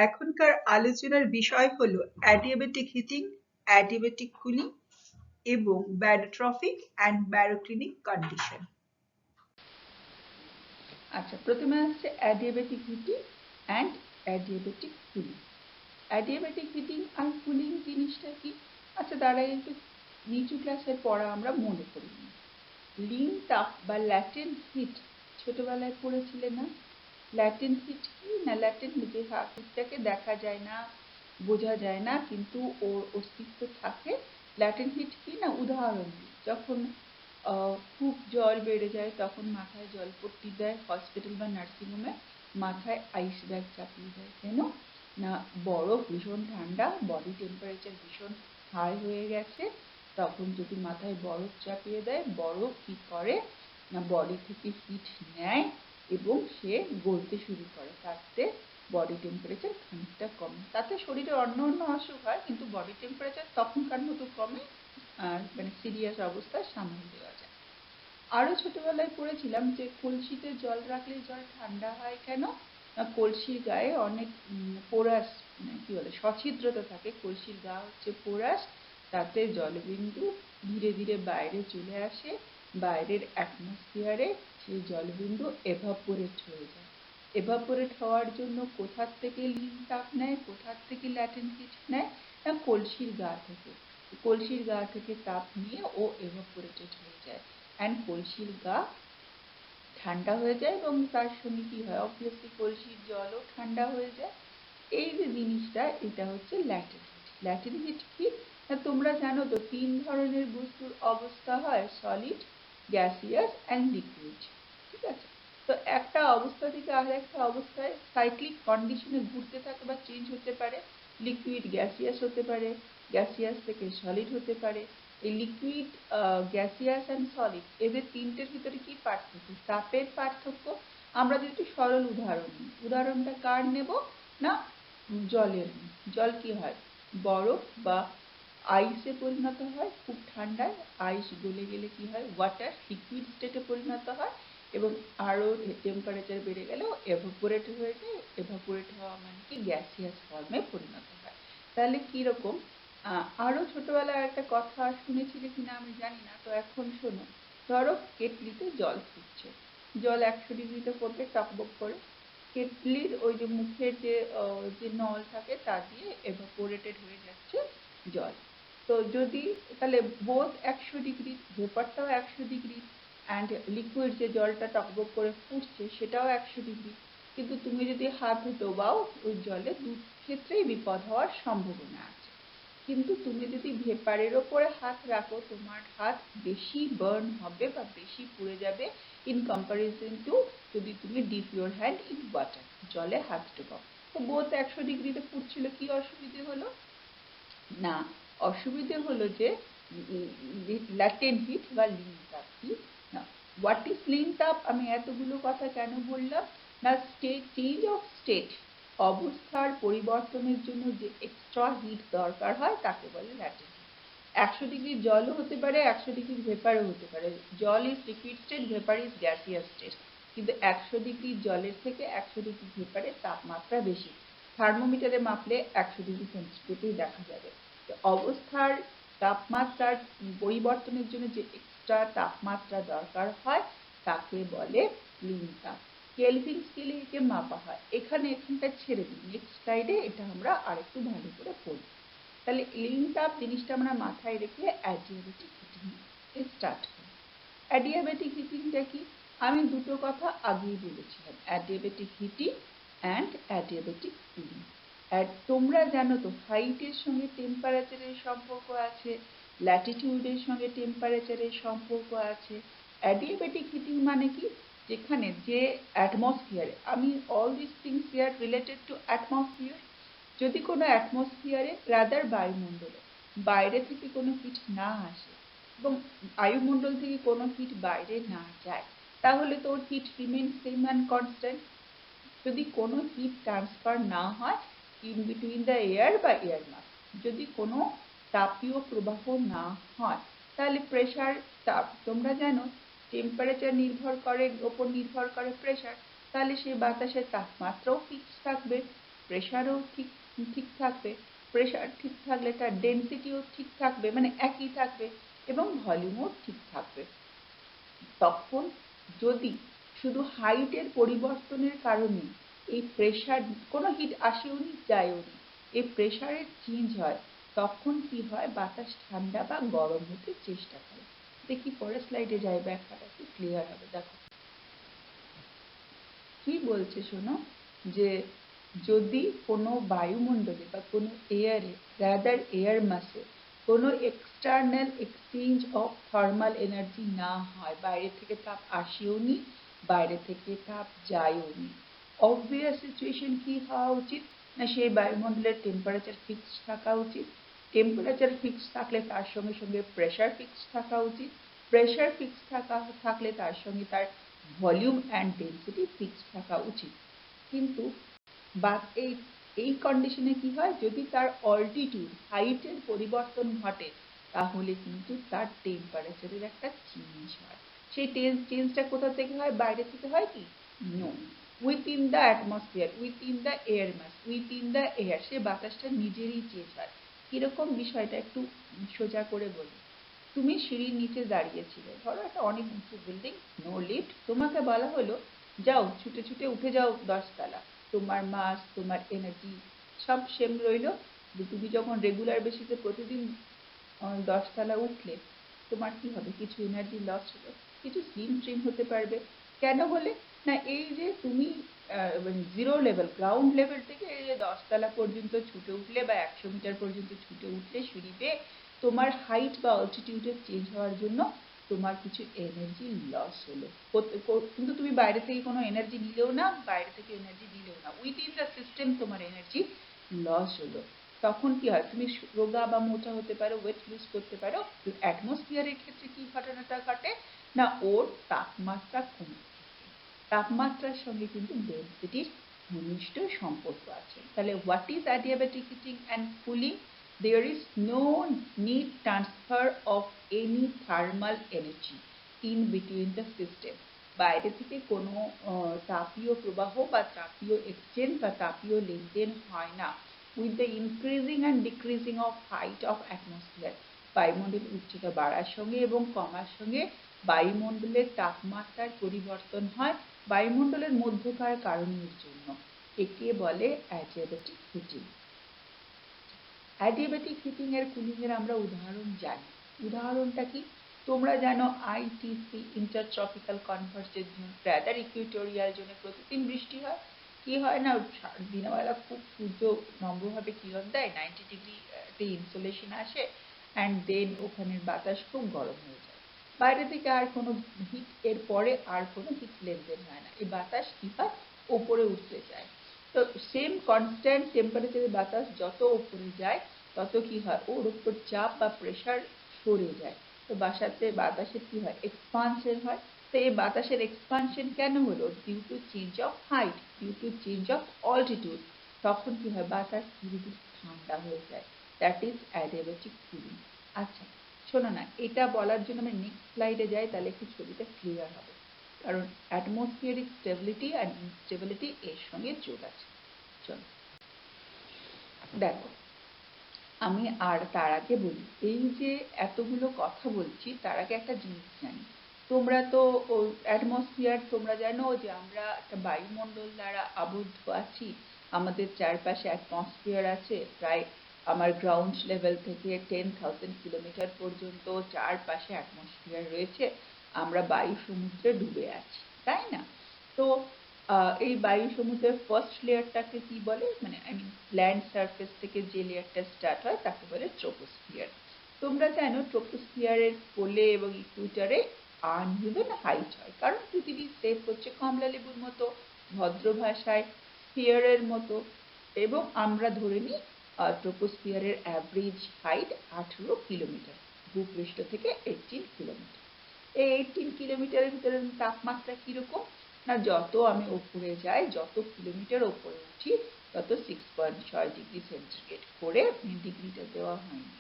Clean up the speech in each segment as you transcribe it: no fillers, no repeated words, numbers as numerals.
এখনকার আলোচনার বিষয় হলো অ্যাডিয়াবেটিক হিটিং, অ্যাডিয়াবেটিক কুলিং এবং ব্যারোট্রফিক অ্যান্ড ব্যারোক্লিনিক কন্ডিশন। আচ্ছা, প্রথমে আসছে adiabatic heating and adiabatic cooling. Adiabatic heating আর কুলিং জিনিসটা কি? আচ্ছা, তার আগে একটু নিচু ক্লাসের পড়া আমরা মনে করি নিই। লিন তাপ বা ল্যাটেন্ট হিট ছোটবেলায় পড়েছিলে না? ল্যাটেন্ট হিট কি না? ল্যাটেন্ট যে হিটটাকে দেখা যায় না, বোঝা যায় না, কিন্তু ওর অস্তিত্ব থাকে। ল্যাটেন্ট হিট কি না? উদাহরণ দিই, যখন খুব জল বেড়ে যায় তখন মাথায় জলপট্টি দেয় হসপিটাল বা নার্সিংহোমে, মাথায় আইস ব্যাগ চাপিয়ে দেয়। কেন না? বরফ ভীষণ ঠান্ডা, বডি টেম্পারেচার ভীষণ হাই হয়ে গেছে, তখন যদি মাথায় বরফ চাপিয়ে দেয়, বরফ কি করে না বডি থেকে হিট নেয় এবং সে গলতে শুরু করে, তাতে বডি টেম্পারেচার খানিকটা কমে। তাতে শরীরে অন্য অন্য অসুখ হয়, কিন্তু বডি টেম্পারেচার তখনকার মতো কমে, আর মানে সিরিয়াস অবস্থায় সামাল দেওয়া যায়। আরও ছোটবেলায় পড়েছিলাম যে কলসিতে জল রাখলে জল ঠান্ডা হয় কেন? কলসির গায়ে অনেক পোরাস, কি বলে, সছিদ্রতা থাকে। কলসির গা হচ্ছে পোরাস, তাতে জলবিন্দু ধীরে ধীরে বাইরে চলে আসে, বাইরের অ্যাটমসফিয়ারে সেই জলবিন্দু এভাপোরেট হয়ে যায়। এভাপোরেট হওয়ার জন্য কোথার থেকে লিন তাপ নেয়, কোথার থেকে ল্যাটেন্ট হিট নেয়? না, কলসির গা থেকে। কলসির গা থেকে তাপ নিয়ে ও এভাপোরেটেড হয়ে যায়, অ্যান্ড কলসির গা ঠান্ডা হয়ে যায় এবং তার সঙ্গে কি হয়, অবভিয়াসলি কলসির জলও ঠান্ডা হয়ে যায়। এই যে জিনিসটা, এটা হচ্ছে ল্যাটেন্ট হিট। ল্যাটেন্ট হিট কি না, তোমরা জানো তো 3 ধরনের বস্তুর অবস্থা হয়: সলিড, গ্যাসিয়াস অ্যান্ড লিকুইড। ঠিক আছে? তো একটা অবস্থা থেকে আর একটা অবস্থায় সাইক্লিক কন্ডিশনে ঘুরতে থাকে বা চেঞ্জ হতে পারে। লিকুইড গ্যাসিয়াস হতে পারে, গ্যাসিয়াস থেকে সলিড হতে পারে। এই লিকুইড, গ্যাসিয়াস অ্যান্ড সলিড, এদের তিনটের ভিতরে কি পার্থক্য? তাপের পার্থক্য। আমরা যদি সরল উদাহরণ নিই, উদাহরণটা কার নেব না? জলের। জল কি হয়? বরফ বা আইসে পরিণত হয় খুব ঠান্ডায়, আইস গলে গেলে কি হয়? ওয়াটার লিকুইড স্টেটে পরিণত হয়, এবং আরও টেম্পারেচার বেড়ে গেলেও এভাপোরেট হয়ে যায়। এভাপোরেট হওয়া মানে কি? গ্যাসিয়াস ফর্মে পরিণত হয়। তাহলে কীরকম? আরও ছোটবেলায় একটা কথা শুনেছিলে কিনা আমি জানি না, তো এখন শোনো। ধরো কেটলিতে জল ফুটছে, জল 100 ডিগ্রিতে ফুটবে টকবক করে। কেটলির ওই যে মুখের যে নল থাকে তা দিয়ে এভাপোরেটেড হয়ে যাচ্ছে জল। তো যদি তাহলে বোথ 100 ডিগ্রি, ভেপারটাও 100 ডিগ্রি, অ্যান্ড লিকুইড যে জলটা টকবক করে ফুটছে সেটাও 100 ডিগ্রি। কিন্তু তুমি যদি হাত ডোবাও ওই জলে, দু ক্ষেত্রেই বিপদ হওয়ার সম্ভাবনা আছে। কিন্তু তুমি যদি ভেপারের ওপরে হাত রাখো, তোমার হাত বেশি বার্ন হবে বা বেশি পুড়ে যাবে ইন কম্পারিজন টু যদি তুমি deep your hand in water, জলে হাত ডোবাও। তো বোথ 100 ডিগ্রিতে ফুটছিল, কি অসুবিধে হলো? না, অসুবিধে হলো যে ল্যাটেন্ট হিট বা লিন তাপ কি না। হোয়াট ইজ লিন তাপ? আমি এতগুলো কথা কেন বললাম না? স্টেট চেঞ্জ অফ স্টেট, অবস্থার পরিবর্তনের জন্য যে এক্সট্রা হিট দরকার হয় তাকে বলে ল্যাটেন্ট হিট। 100 ডিগ্রির জলও হতে পারে, 100 ডিগ্রির ভেপারও হতে পারে। জল is liquid state, vapour is gaseous state, কিন্তু 100 ডিগ্রির জলের থেকে 100 ডিগ্রি ভেপারের তাপমাত্রা বেশি। থার্মোমিটারে মাপলে 100 ডিগ্রি সেন্টিগ্রেডেই দেখা যাবে। অবস্থার তাপমাত্রার পরিবর্তনের জন্য যে এক্সট্রা তাপমাত্রা দরকার হয় তাকে বলে লিন তাপ। কেলভিন স্কেলে একে মাপা হয়। এখানটা ছেড়ে দিই, নেক্সট স্লাইডে এটা আমরা আরেকটু ভালো করে পড়ব। তাহলে লিন তাপ জিনিসটা আমরা মাথায় রেখে অ্যাডিয়াবেটিক হিটিং স্টার্ট করি। অ্যাডিয়াবেটিক হিটিংটা কি? আমি দুটো কথা আগেই বলেছিলাম, adiabatic heating and adiabatic cooling. তোমরা জানো তো হাইটের সঙ্গে টেম্পারেচারের সম্পর্ক আছে, ল্যাটিটিউডের সঙ্গে টেম্পারেচারের সম্পর্ক আছে। অ্যাডিয়াবেটিক হিটিং মানে কি? যেখানে যে অ্যাটমসফিয়ারে, আমি all this things here related to atmosphere. যদি কোনো অ্যাটমসফিয়ারে রাদার বায়ুমণ্ডলে বাইরে থেকে কোনো হিট না আসে এবং বায়ুমণ্ডল থেকে কোনো হিট বাইরে না যায়, তাহলে তো heat remain same and constant. যদি কোনো হিট ট্রান্সফার না হয় ইন বিটুইন দ্য এয়ার বা এয়ার মাস, যদি কোনো তাপীয় প্রবাহ না হয়, তাহলে প্রেশার, তাপ, তোমরা জানো টেম্পারেচার ওপর নির্ভর করে প্রেশার, তাহলে সেই বাতাসের তাপমাত্রাও ফিক্স থাকবে। প্রেশারও ঠিক ঠিক থাকবে, প্রেশার ঠিক থাকলে তার ডেন্সিটিও ঠিক থাকবে, মানে একই থাকবে, এবং ভলিউমও ঠিক থাকবে। তখন যদি শুধু হাইটের পরিবর্তনের কারণে এই প্রেশার, কোনো হিট আসেও নি যায়ও নি, এই প্রেশারের চেঞ্জ হয়, তখন কি হয়, বাতাস ঠান্ডা বা গরম হতে চেষ্টা করে। দেখি পরের স্লাইডে যাই, ব্যাখ্যাটা একটু ক্লিয়ার হবে। দেখো কি বলছে শোনো, যে যদি কোনো বায়ুমণ্ডলে বা কোনো এয়ারে, রাদার এয়ার মাসে কোনো external exchange of thermal energy না হয়, বাইরে থেকে তাপ আসেও নি, বাইরে থেকে তাপ যায়ও নি, অবভিয়াস সিচুয়েশন কি হওয়া উচিত, না সেই বায়ুমণ্ডলের টেম্পারেচার ফিক্সড থাকা উচিত, টেম্পারেচার ফিক্সড থাকলে তার সঙ্গে সঙ্গে প্রেশার ফিক্সড থাকা উচিত, প্রেশার ফিক্সড থাকলে তার সঙ্গে তার ভলিউম অ্যান্ড ডেন্সিটি ফিক্সড থাকা উচিত। কিন্তু বা এই কন্ডিশনে কি হয়, যদি তার অল্টিটিউড, হাইটের পরিবর্তন ঘটে, তাহলে কিন্তু তার টেম্পারেচারের একটা চেঞ্জ হয়। সেই চেঞ্জটা কোথা থেকে হয়, বাইরে থেকে হয় কি, no, within the atmosphere, within the air mass, within the air, সে বাতাসটা নিজেরই চেঞ্জ হয়। কিরকম বিষয়টা একটু সোজা করে বলি। তুমি সিঁড়ির নিচে দাঁড়িয়েছিলে, ধরো একটা অনেক উঁচু বিল্ডিং, নো লিফট, তোমাকে বলা হলো যাও ছুটে ছুটে উঠে যাও 10 তলা। তোমার মাস, তোমার এনার্জি সব সেম রইলো, যে তুমি যখন রেগুলার বেসিসে প্রতিদিন 10 তলা উঠলে, তোমার কি হবে, কিছু এনার্জি লস হলো, কিছু স্লিম ট্রিম হতে পারবে। কেন হলে, না এই যে তুমি জিরো লেভেল, গ্রাউন্ড লেভেল থেকে এই যে 10 তলা পর্যন্ত ছুটে উঠলে বা 100 মিটার পর্যন্ত ছুটে উঠলে সিঁড়ি বেয়ে, তোমার হাইট বা অল্টিটিউডের চেঞ্জ হওয়ার জন্য তোমার কিছু এনার্জি লস হলো। কিন্তু তুমি বাইরে থেকে কোনো এনার্জি নিলেও না, বাইরে থেকে এনার্জি দিলেও না, উইদিন দ্য সিস্টেম তোমার এনার্জি লস হলো। তখন কি হয়, তুমি রোগা বা মোটা হতে পারো, ওয়েট লুজ করতে পারো। অ্যাটমসফিয়ারের ক্ষেত্রে কি ঘটনাটা ঘটে, না ওর তাপমাত্রা কমে, তাপমাত্রার সঙ্গে কিন্তু ডেন্সিটির ঘনিষ্ঠ সম্পর্ক আছে। তাহলে what is adiabatic heating and cooling, there is no need transfer of any thermal energy in between the system, বাইরে থেকে কোনো তাপীয় প্রবাহ বা তাপীয় এক্সচেঞ্জ বা তাপীয় লেনদেন হয় না with the increasing and decreasing of height of atmosphere, বায়ুমণ্ডলের উচ্চতা বাড়ার সঙ্গে এবং কমার সঙ্গে বায়ুমণ্ডলের তাপমাত্রার পরিবর্তন হয় বায়ুমণ্ডলের মধ্যকার কারণের জন্য। একে বলে অ্যাডিয়াব্যাটিক হিটিং। অ্যাডিয়াব্যাটিক হিটিং এর কুলিং এর আমরা উদাহরণ জানি। উদাহরণটা কি, তোমরা জানো ITC, intertropical convergence zone, rather equatorial জোনে প্রতিদিন বৃষ্টি হয়। কি হয় না, দিনের বেলা খুব সূর্য নম্রভাবে কিরণ দেয়, 90 ডিগ্রি ইনসোলেশন আসে, অ্যান্ড দেন ওখানের বাতাস খুব গরম হয়ে যায়, বাইরে থেকে আর কোনো হিট, এর পরে আর কোনো হিট লেনদেন হয় না, এই বাতাস কি হয়, ওপরে উঠতে যায়। তো সেম কনস্ট্যান্ট টেম্পারেচারে বাতাস যত উপরে যায়, তত কি হয়, ওর উপর চাপ বা প্রেশার সরে যায়। তো বাতাসের কি হয়, এক্সপানশন হয়। তো এই বাতাসের এক্সপানশন কেন হলো, due to change of height, due to change of altitude. তখন কি হয়, বাতাস ধীরে ধীরে ঠান্ডা হয়ে যায়, দ্যাট ইজ অ্যাডিয়াব্যাটিক কুলিং। আচ্ছা শোনো না, এটা বলার জন্য আমি নেক্সট স্লাইডে যাই, তাহলে একটু ছবিটা ক্লিয়ার হবে, কারণ অ্যাটমসফিয়ারিক স্টেবিলিটি অ্যান্ড ইনস্টেবিলিটি এর সঙ্গে যোগ আছে। চলো দেখো, আমি আর তার আগে বলি, এই যে এতগুলো কথা বলছি, তার আগে একটা জিনিস জানি, তোমরা তো অ্যাটমসফিয়ার তোমরা জানো যে আমরা একটা বায়ুমণ্ডল দ্বারা আবদ্ধ আছি, আমাদের চারপাশে অ্যাটমসফিয়ার আছে প্রায়, আমার গ্রাউন্ড লেভেল থেকে 10,000 কিলোমিটার পর্যন্ত চারপাশে অ্যাটমসফিয়ার রয়েছে, আমরা বায়ু সমুদ্রে ডুবে আছি, তাই না? তো এই বায়ু সমুদ্রের ফার্স্ট লেয়ারটাকে কি বলে, মানে আই মিন ল্যান্ড সারফেস থেকে যে লেয়ারটা স্টার্ট হয় তাকে বলে ট্রোপোস্ফিয়ার। তোমরা জানো ট্রোপোস্ফিয়ারের পোলে এবং ইকুয়েটরে আনইভেন হাইট হয়, কারণ পৃথিবীর শেপ হচ্ছে কমলা লেবুর মতো, ভদ্র ভাষায় স্ফিয়ারের মতো, এবং আমরা ধরে নিই ট্রোপোস্ফিয়ারের অ্যাভারেজ হাইট 18 কিলোমিটার, ভূপৃষ্ঠ থেকে 18 কিলোমিটার। এই 18 কিলোমিটারের ভিতরে তাপমাত্রা কিরকম, না যত আমি ওপরে যাই, যত কিলোমিটার ওপরে উঠি, তত 6.6 ডিগ্রি সেন্টিগ্রেড করে, ডিগ্রিটা দেওয়া হয়নি,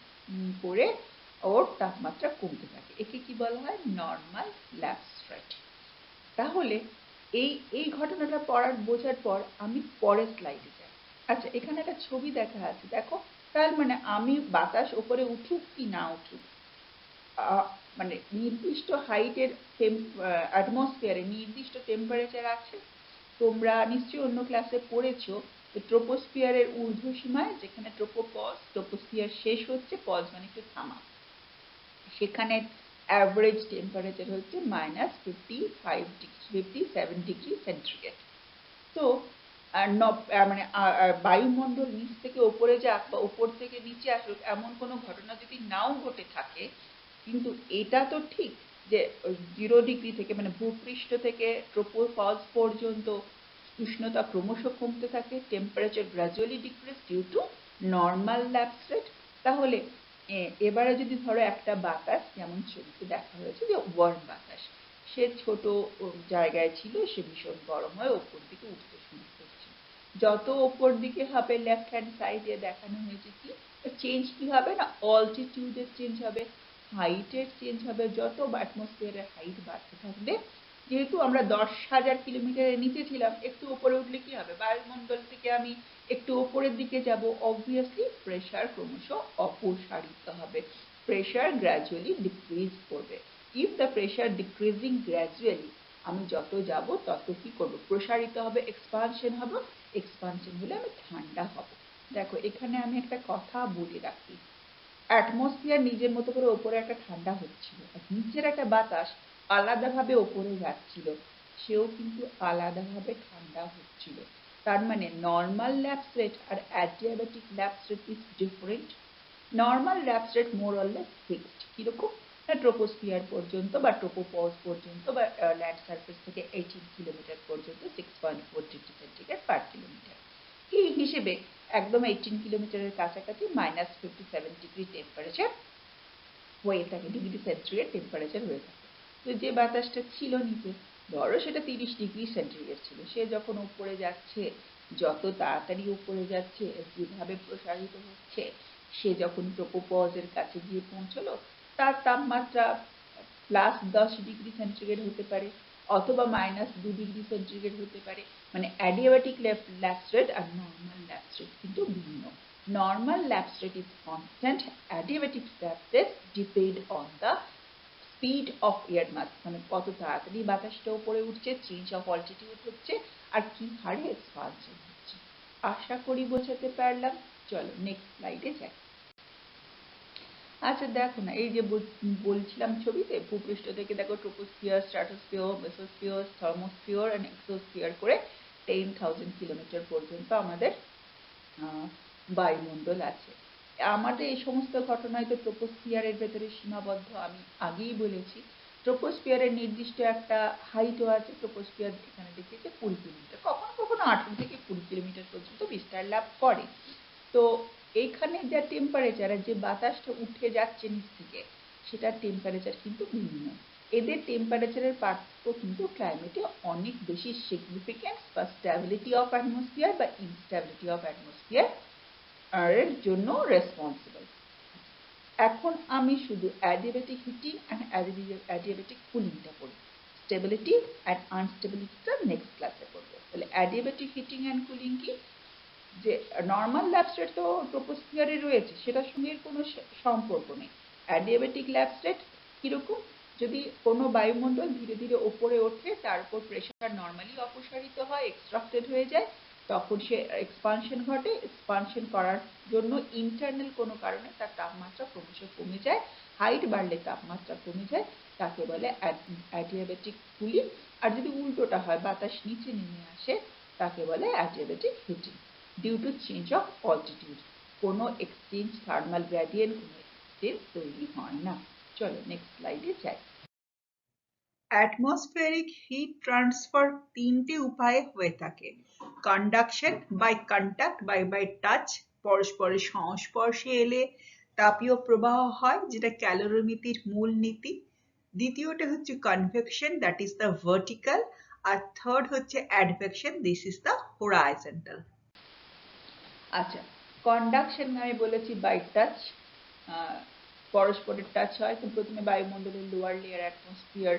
করে ওর তাপমাত্রা কমতে থাকে, একে কি বলা হয়, নর্মাল ল্যাপস রেট। তাহলে এই এই ঘটনাটা বোঝার পর আমি পরের স্লাইডে যাই। আচ্ছা, এখানে একটা ছবি দেখা আছে, দেখো। তার মানে আমি বাতাস ওপরে উঠুক কি না উঠুক, মানে নির্দিষ্ট হাইটের অ্যাটমসফিয়ারে নির্দিষ্ট টেম্পারেচার আছে। তোমরা নিশ্চয়ই অন্য ক্লাসে পড়েছো যে ট্রোপোস্ফিয়ারের ঊর্ধ্বসীমায়, যেখানে ট্রোপোপজ, ট্রোপোস্ফিয়ার শেষ হচ্ছে, পজ মানে একটু থামা, সেখানে অ্যাভারেজ টেম্পারেচার হচ্ছে -57 ডিগ্রি সেন্টিগ্রেড। তো মানে বায়ুমণ্ডল নিচ থেকে ওপরে যাক বা ওপর থেকে নিচে আসুক, এমন কোনো ঘটনা যদি নাও ঘটে থাকে, কিন্তু এটা তো ঠিক যে 0 ডিগ্রি থেকে, মানে ভূপৃষ্ঠ থেকে ট্রোপোপজ পর্যন্ত উষ্ণতা ক্রমশ কমতে থাকে, temperature gradually decrease due to normal lapse rate. তাহলে এবারে যদি ধরো একটা বাতাস, যেমন ছবিতে দেখা হয়েছে যে ওয়ার্ম বাতাস, সে ছোট জায়গায় ছিল, সে ভীষণ গরম হয়ে ওপর দিকে উঠতে শুরু করছে। যত ওপর দিকে হবে, লেফট হ্যান্ড সাইডে দেখানো হয়েছে কি চেঞ্জ, কি হবে না, অল্টিটিউডের চেঞ্জ হবে, হাইটের চেঞ্জ হবে। যত অ্যাটমসফিয়ারের হাইট বাড়তে থাকবে, যেহেতু আমরা 10,000 কিলোমিটারের নিচে ছিলাম, একটু উপরে উঠলে কি হবে, বায়ুমণ্ডল থেকে আমি একটু উপরের দিকে যাব, অবভিয়াসলি প্রেশার ক্রমশ অপসারিত হবে, প্রেশার গ্র্যাজুয়ালি ডিক্রিজ করবে। If the pressure decreasing gradually, আমি যত যাব তত কি করব, প্রসারিত হবে, এক্সপানশন হবে, এক্সপানশন হলে আমি ঠান্ডা হব। দেখো এখানে আমি একটা কথা বলে রাখি, অ্যাটমসফিয়ার নিজের মতো করে ওপরে একটা ঠান্ডা হচ্ছিল, আর নিচের একটা বাতাস আলাদাভাবে ওপরে যাচ্ছিল, সেও কিন্তু আলাদাভাবে ঠান্ডা হচ্ছিল। তার মানে নর্মাল ল্যাপস রেট আর adiabatic lapse rate is different. Normal lapse rate more or less fixed, কিরকম না, ট্রোপোস্ফিয়ার পর্যন্ত বা ট্রোপোপজ পর্যন্ত বা ল্যান্ড সার্ফেস থেকে 18 কিলোমিটার পর্যন্ত 6.4 ডিগ্রি সেন্টিগ্রেড পার কিলোমিটার। এই হিসেবে একদম 18 কিলোমিটারের কাছাকাছি -57 ডিগ্রি টেম্পারেচার হয়ে থাকে, ডিগ্রি সেন্টিগ্রেড টেম্পারেচার হয়ে থাকে। তো যে বাতাসটা ছিল নিচে, ধরো সেটা 30 ডিগ্রি সেন্টিগ্রেড ছিল, সে যখন উপরে যাচ্ছে, যত তাড়াতাড়ি উপরে যাচ্ছে, যেভাবে প্রসারিত হচ্ছে, সে যখন ট্রোপোপজের কাছে গিয়ে পৌঁছলো, তার তাপমাত্রা +10 ডিগ্রি সেন্টিগ্রেড হতে পারে, অথবা -2 ডিগ্রি সেন্টিগ্রেড হতে পারে। মানে অ্যাডিয়াবেটিক ল্যাপস রেট আর নর্মাল ল্যাপস রেট কিন্তু ভিন্ন। Normal lapse rate is constant, adiabatic lapse rate depend on the speed of air mass, মানে কত তাড়াতাড়ি বাতাসটা উপরে উঠছে, চেঞ্জ অফ অল্টিটিউড হচ্ছে, আর কি হারে এক্সপানশন হচ্ছে। আশা করি বোঝাতে পারলাম। চলো নেক্সট স্লাইডে যাই। আচ্ছা দেখো না, এই যে বলছিলাম ছবিতে, ভূপৃষ্ঠ থেকে দেখো troposphere, stratosphere, mesosphere, thermosphere and exosphere করে 10,000 কিলোমিটার পর্যন্ত আমাদের বায়ুমণ্ডল আছে। আমাদের এই সমস্ত ঘটনায় তো ট্রোপোস্ফিয়ারের ভেতরে সীমাবদ্ধ, আমি আগেই বলেছি। ট্রোপোস্ফিয়ারের নির্দিষ্ট একটা হাইটও আছে, ট্রোপোস্ফিয়ার এখানে দেখিয়েছে 20 কিলোমিটার, কখনো কখনো 18 থেকে 20 কিলোমিটার পর্যন্ত বিস্তার লাভ করে। তো এইখানে যা টেম্পারেচার, যে বাতাসটা উঠে যাচ্ছে নিচ থেকে, সেটার টেম্পারেচার কিন্তু ভিন্ন। এদের টেম্পারেচারের পার্থক্য কিন্তু ক্লাইমেটে অনেক বেশি সিগনিফিক্যান্স বা স্ট্যাবিলিটি অফ অ্যাটমসফিয়ার বা ইনস্ট্যাবিলিটি অফ অ্যাটমসফিয়ার এর জন্য রেসপন্সিবল। এখন আমি শুধু অ্যাডিয়াবেটিক হিটিং অ্যান্ড অ্যাডিয়াবেটিক কুলিংটা পড়ি, স্টেবিলিটি অ্যান্ড আনস্টেবিলিটিটা নেক্সট ক্লাসে পড়বো। তাহলে অ্যাডিয়াবেটিক হিটিং অ্যান্ড কুলিং কি, যে নর্মাল ল্যাপস রেট তো ট্রোপোস্ফিয়ারে রয়েছে, সেটার সঙ্গে কোনো সম্পর্ক নেই। অ্যাডিয়াবেটিক ল্যাপস রেট কিরকম, যদি কোনো বায়ুমণ্ডল ধীরে ধীরে ওপরে ওঠে, তার উপর প্রেশার নর্মালি অপসারিত হয়, এক্সট্রাক্টেড হয়ে যায়, তখন সে এক্সপানশন ঘটে, এক্সপানশন করার জন্য ইন্টারনাল কোনো কারণে তার তাপমাত্রা ক্রমশ কমে যায়, হাইট বাড়লে তাপমাত্রা কমে যায়, তাকে বলে অ্যাডিয়াবেটিক কুলিং। আর যদি উল্টোটা হয়, বাতাস নিচে নেমে আসে, তাকে বলে adiabatic heating, due to change of altitude. কোনো এক্সচেঞ্জ, থার্মাল গ্রেডিয়েন্ট, কোনো এক্সচেঞ্জ তৈরি হয় না। চলো নেক্সট স্লাইডে যাই। অ্যাটমসফেরিক হিট ট্রান্সফার তিনটি উপায়ে হয়ে থাকে: conduction, by contact, by touch, পরস্পরের সংস্পর্শে এলে তাপীয় প্রবাহ হয়, যেটা ক্যালোরিমিতির মূল নীতি। দ্বিতীয়টা হচ্ছে convection, that is the vertical. আর থার্ড হচ্ছে advection, this is the horizontal. আচ্ছা, কন্ডাকশন আমি বলেছি বাই টাচ, পরস্পরের টাচ হয়। তো প্রথমে বায়ুমণ্ডলের লোয়ার লেয়ার অ্যাটমসফিয়ার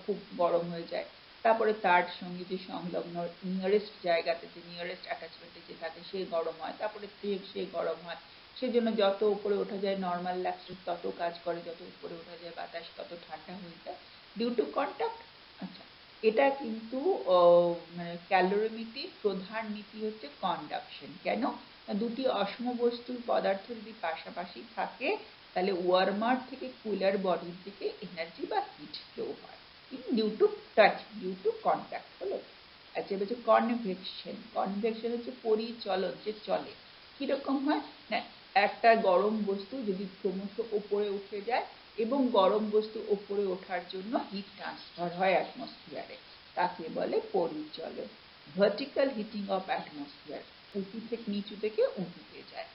খুব গরম হয়ে যায়, তারপরে তার সঙ্গে যে সংলগ্ন নিয়ারেস্ট জায়গাতে, যে নিয়ারেস্ট অ্যাটাচমেন্টে যে থাকে সে গরম হয়, তারপরে সে গরম হয়, সেজন্য যত উপরে ওঠা যায় নর্মাল ল্যাক্সেট তত কাজ করে, যত উপরে ওঠা যায় বাতাস তত ঠান্ডা হয়ে যায় ডিউ টু কন্ট্যাক্ট। আচ্ছা, এটা কিন্তু মানে ক্যালোরিমিটির প্রধান নীতি হচ্ছে কন্ডাকশন। কেন? না, দুটি অসম বস্তুর পদার্থ যদি পাশাপাশি থাকে তাহলে ওয়ার্মার থেকে কুলার বডির দিকে এনার্জি বা হিট ফ্লো হয় due to touch, due to contact. হলো। আচ্ছা, এবার হচ্ছে কনভেকশন। কনভেকশন হচ্ছে পরিচলন, যে চলে। কিরকম হয় না, একটা গরম বস্তু যদি ক্রমশ ওপরে উঠে যায় এবং গরম বস্তু ওপরে ওঠার জন্য হিট ট্রান্সফার হয় অ্যাটমসফিয়ারে, তাকে বলে পরিচলন। ভার্টিক্যাল হিটিং অফ অ্যাটমসফিয়ার, নিচু থেকে উঁচুতে যায়।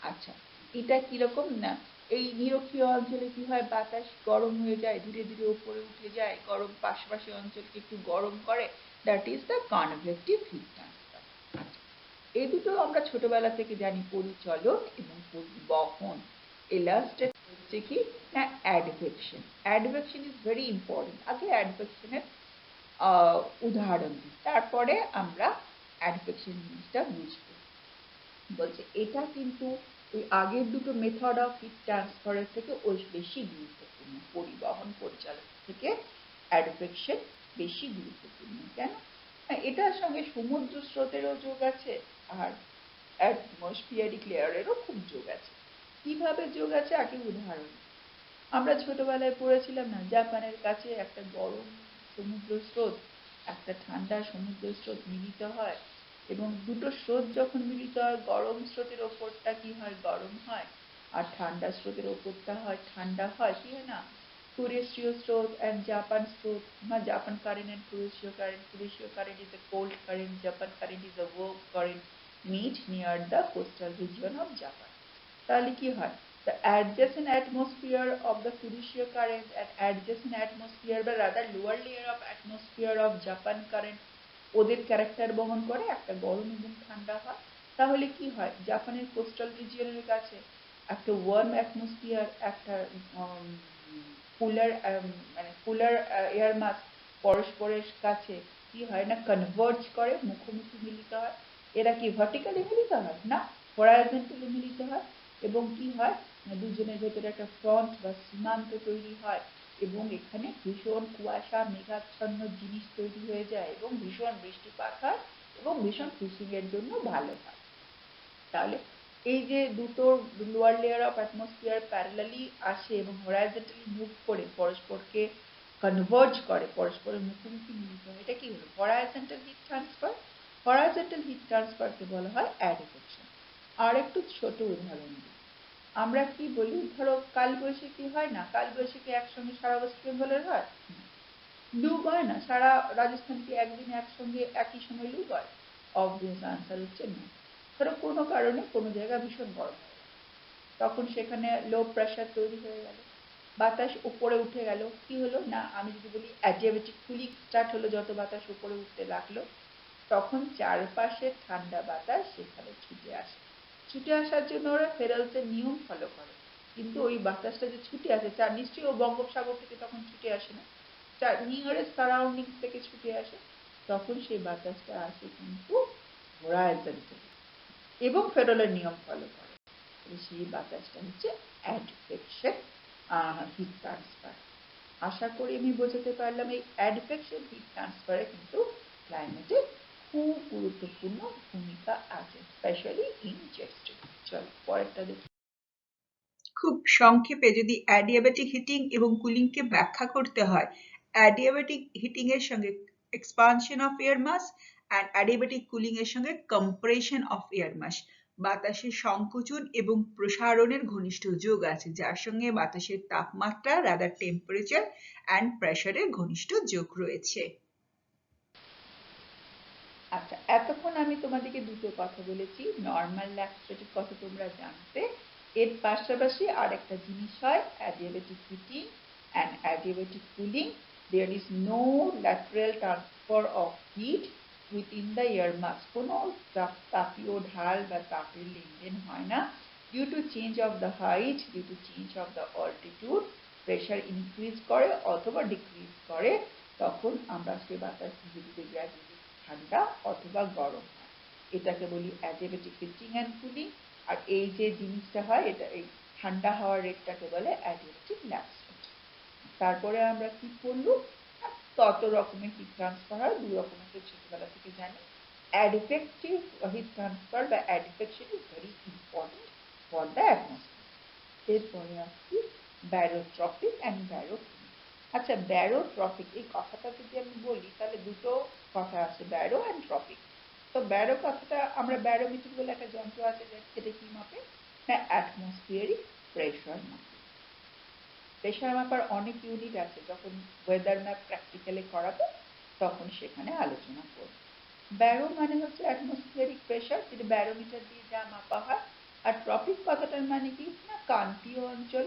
আচ্ছা, এটা কিরকম না, এই নিরক্ষীয় অঞ্চলে কি হয়, বাতাস গরম হয়ে যায়, ধীরে ধীরে উপরে উঠে যায়, গরম পাশাপাশি অঞ্চলকে একটু গরম করে, that is the convective heat transfer. আচ্ছা, এই দুটো আমরা ছোটবেলা থেকে জানি, পরিচলন এবং পরিবহন। এই লাস্ট হচ্ছে কি না advection. Advection is very important. আগে অ্যাডভেকশনের উদাহরণ দিই, তারপরে আমরা অ্যাডভেকশন জিনিসটা বুঝবো। বলছে এটা কিন্তু ওই আগের দুটো মেথড অফ হিট ট্রান্সফারের থেকে ওই বেশি গুরুত্বপূর্ণ, পরিবহন পরিচালন থেকে অ্যাডভেকশন বেশি গুরুত্বপূর্ণ। কেন? এটার সঙ্গে সমুদ্র স্রোতেরও যোগ আছে, আর অ্যাটমসফিয়ারিক লেয়ারেরও খুব যোগ আছে। কিভাবে যোগ আছে? আগে উদাহরণ। আমরা ছোটবেলায় পড়েছিলাম না, জাপানের কাছে একটা গরম সমুদ্র স্রোত, একটা ঠান্ডা সমুদ্র স্রোত মিলিত হয়, এবং দুটো স্রোত যখন মিলিত হয়, গরম স্রোতের ওপরটা কি হয়, গরম হয়, আর ঠান্ডা স্রোতের ওপরটা হয় ঠান্ডা হয়। কি হয় না, কুরেশীয় স্রোত and Japan স্রোত, না Japan current and Kuroshio current. Kuroshio current is a cold current, Japan current is a warm current, meet near the coastal region of Japan. তাহলে কি হয়, the adjacent atmosphere of the Kuroshio current and adjacent atmosphere বা rather lower layer of atmosphere of Japan current ওদের character বহন করে, একটা গরম এবং ঠান্ডা হয়। তাহলে কি হয়, জাপানের কোস্টাল রিজিয়নের কাছে একটা ওয়ার্ম অ্যাটমসফিয়ার, একটা কুলার মানে কুলার এয়ার মাস পরস্পরের কাছে কি হয় না, কনভার্জ করে, মুখোমুখি মিলিত হয়। এরা কি ভার্টিক্যালি মিলিত হয় না, হরাইজন্টালি মিলিত হয়, এবং কি হয়, দুজনের ভেতরে একটা ফ্রন্ট বা সীমান্ত তৈরি হয়, এবং এখানে ভীষণ কুয়াশা মেঘাচ্ছন্ন জিনিস তৈরি হয়ে যায়, এবং ভীষণ বৃষ্টিপাত হয়, এবং ভীষণ ফিশিং এর জন্য ভালো হয়। তাহলে এই যে দুটো lower layer of atmosphere parallelly আসে এবং হরাইজন্টালি মুভ করে পরস্পরকে কনভার্জ করে, পরস্পরের মুখোমুখি মিলিত হয়, এটা কি হলো, horizontal heat transfer. Horizontal heat ট্রান্সফারকে বলা হয় অ্যাডভেকশন। আর একটু ছোট উদাহরণ দিই, আমরা কি বলি, ধরো কালবৈশাখী হয় না, কালবৈশাখী একসঙ্গে সারা ওয়েস্ট বেঙ্গলের হয়, লু হয় না, সারা রাজস্থান কি একদিন একসঙ্গে একই সময় লু হয়? অবভিয়াস আনসার হচ্ছে না। ধরো কোনো কারণে কোনো জায়গা ভীষণ গরম হয়ে গেল, তখন সেখানে লো প্রেশার তৈরি হয়ে গেল, বাতাস উপরে উঠে গেল, কি হলো না, আমি যদি বলি অ্যাডিয়াবেটিক কুলিং স্টার্ট হলো, যত বাতাস উপরে উঠতে লাগলো, তখন চারপাশে ঠান্ডা বাতাস সেখানে ছুটে আসে। ছুটে আসার জন্য ওরা ফেরেলসের নিয়ম ফলো করে, কিন্তু ওই বাতাসটা যে ছুটে আসে, চার নিশ্চয়ই ও বঙ্গোপসাগর থেকে তখন ছুটে আসে না, নিয়ারেস্ট সারাউন্ডিংস থেকে ছুটে আসে, তখন সেই বাতাসটা আসে কিন্তু হরাইজন থেকে, এবং ফেরেলের নিয়ম ফলো করে, সেই বাতাসটা হচ্ছে অ্যাডভেকশন হিট ট্রান্সফার। আশা করি আমি বোঝাতে পারলাম, এই অ্যাডভেকশন হিট ট্রান্সফারে কিন্তু ক্লাইমেটে খুব গুরুত্বপূর্ণ ভূমিকা আছে, স্পেশালি ইন জেট স্ট্রিম। চলো পরেরটা দেখি। খুব সংক্ষেপে যদি অ্যাডিয়াবেটিক হিটিং এবং কুলিংকে ব্যাখ্যা করতে হয়, অ্যাডিয়াবেটিক হিটিং এর সঙ্গে expansion of air mass and adiabatic cooling এর সঙ্গে কম্প্রেশন অফ এয়ার মাস। বাতাসের সংকোচন এবং প্রসারণের ঘনিষ্ঠ যোগ আছে, যার সঙ্গে বাতাসের তাপমাত্রা রাদার টেম্পারেচার অ্যান্ড প্রেসারের ঘনিষ্ঠ যোগ রয়েছে। আচ্ছা, এতক্ষণ আমি তোমাদেরকে দুটো কথা বলেছি, নর্মাল ল্যাক্সেটিক কথা তোমরা জানতে, এর পাশাপাশি আর একটা জিনিস হয় adiabatic heating and adiabatic cooling. There is no lateral transfer of heat within the air mass, কোনো তাপীয় ঢাল বা তাপের লেনদেন হয় না। Due to change of the height, due to change of the altitude, pressure increase করে অথবা ডিক্রিজ করে তখন আমরা সে বাতাস ধীরে ধীরে গ্র্যাজুয়ালি ঠান্ডা অথবা গরম হয়। এটাকে বলি অ্যাডিয়াবেটিক হিটিং অ্যান্ড কুলিং। আর এই যে জিনিসটা হয় এটা এই ঠান্ডা হওয়ার রেটটাকে বলে অ্যাডিয়াবেটিক ল্যাপস রেট। তারপরে আমরা কি করলু, কত রকমের হিট ট্রান্সফার হয়, দু রকমের তো ছোটবেলা থেকে জানি। অ্যাডফেক্টিভ হিট ট্রান্সফার বা advection is very important for the atmosphere. এরপরে আসছি ব্যারোট্রপিক অ্যান্ড ব্যারোকুলিং। আচ্ছা, ব্যারোট্রপিক এই কথাটা যদি আমি বলি তাহলে দুটো কথা আছে, ব্যারো অ্যান্ড ট্রপিক। তো ব্যারো কথাটা আমরা ব্যারোমিটার বলে একটা যন্ত্র আছে যেটা কি মাপে না অ্যাটমসফিয়ারিক প্রেশার মাপে। প্রেশার মাপার অনেক ইউনিট আছে, যখন ওয়েদার ম্যাপ প্র্যাকটিক্যালি করাবো তখন সেখানে আলোচনা করব। ব্যারো মানে হচ্ছে অ্যাটমসফিয়ারিক প্রেশার, যেটা ব্যারোমিটার দিয়ে যা মাপা হয়। আর ট্রপিক কথাটার মানে কি না ক্রান্তীয় অঞ্চল।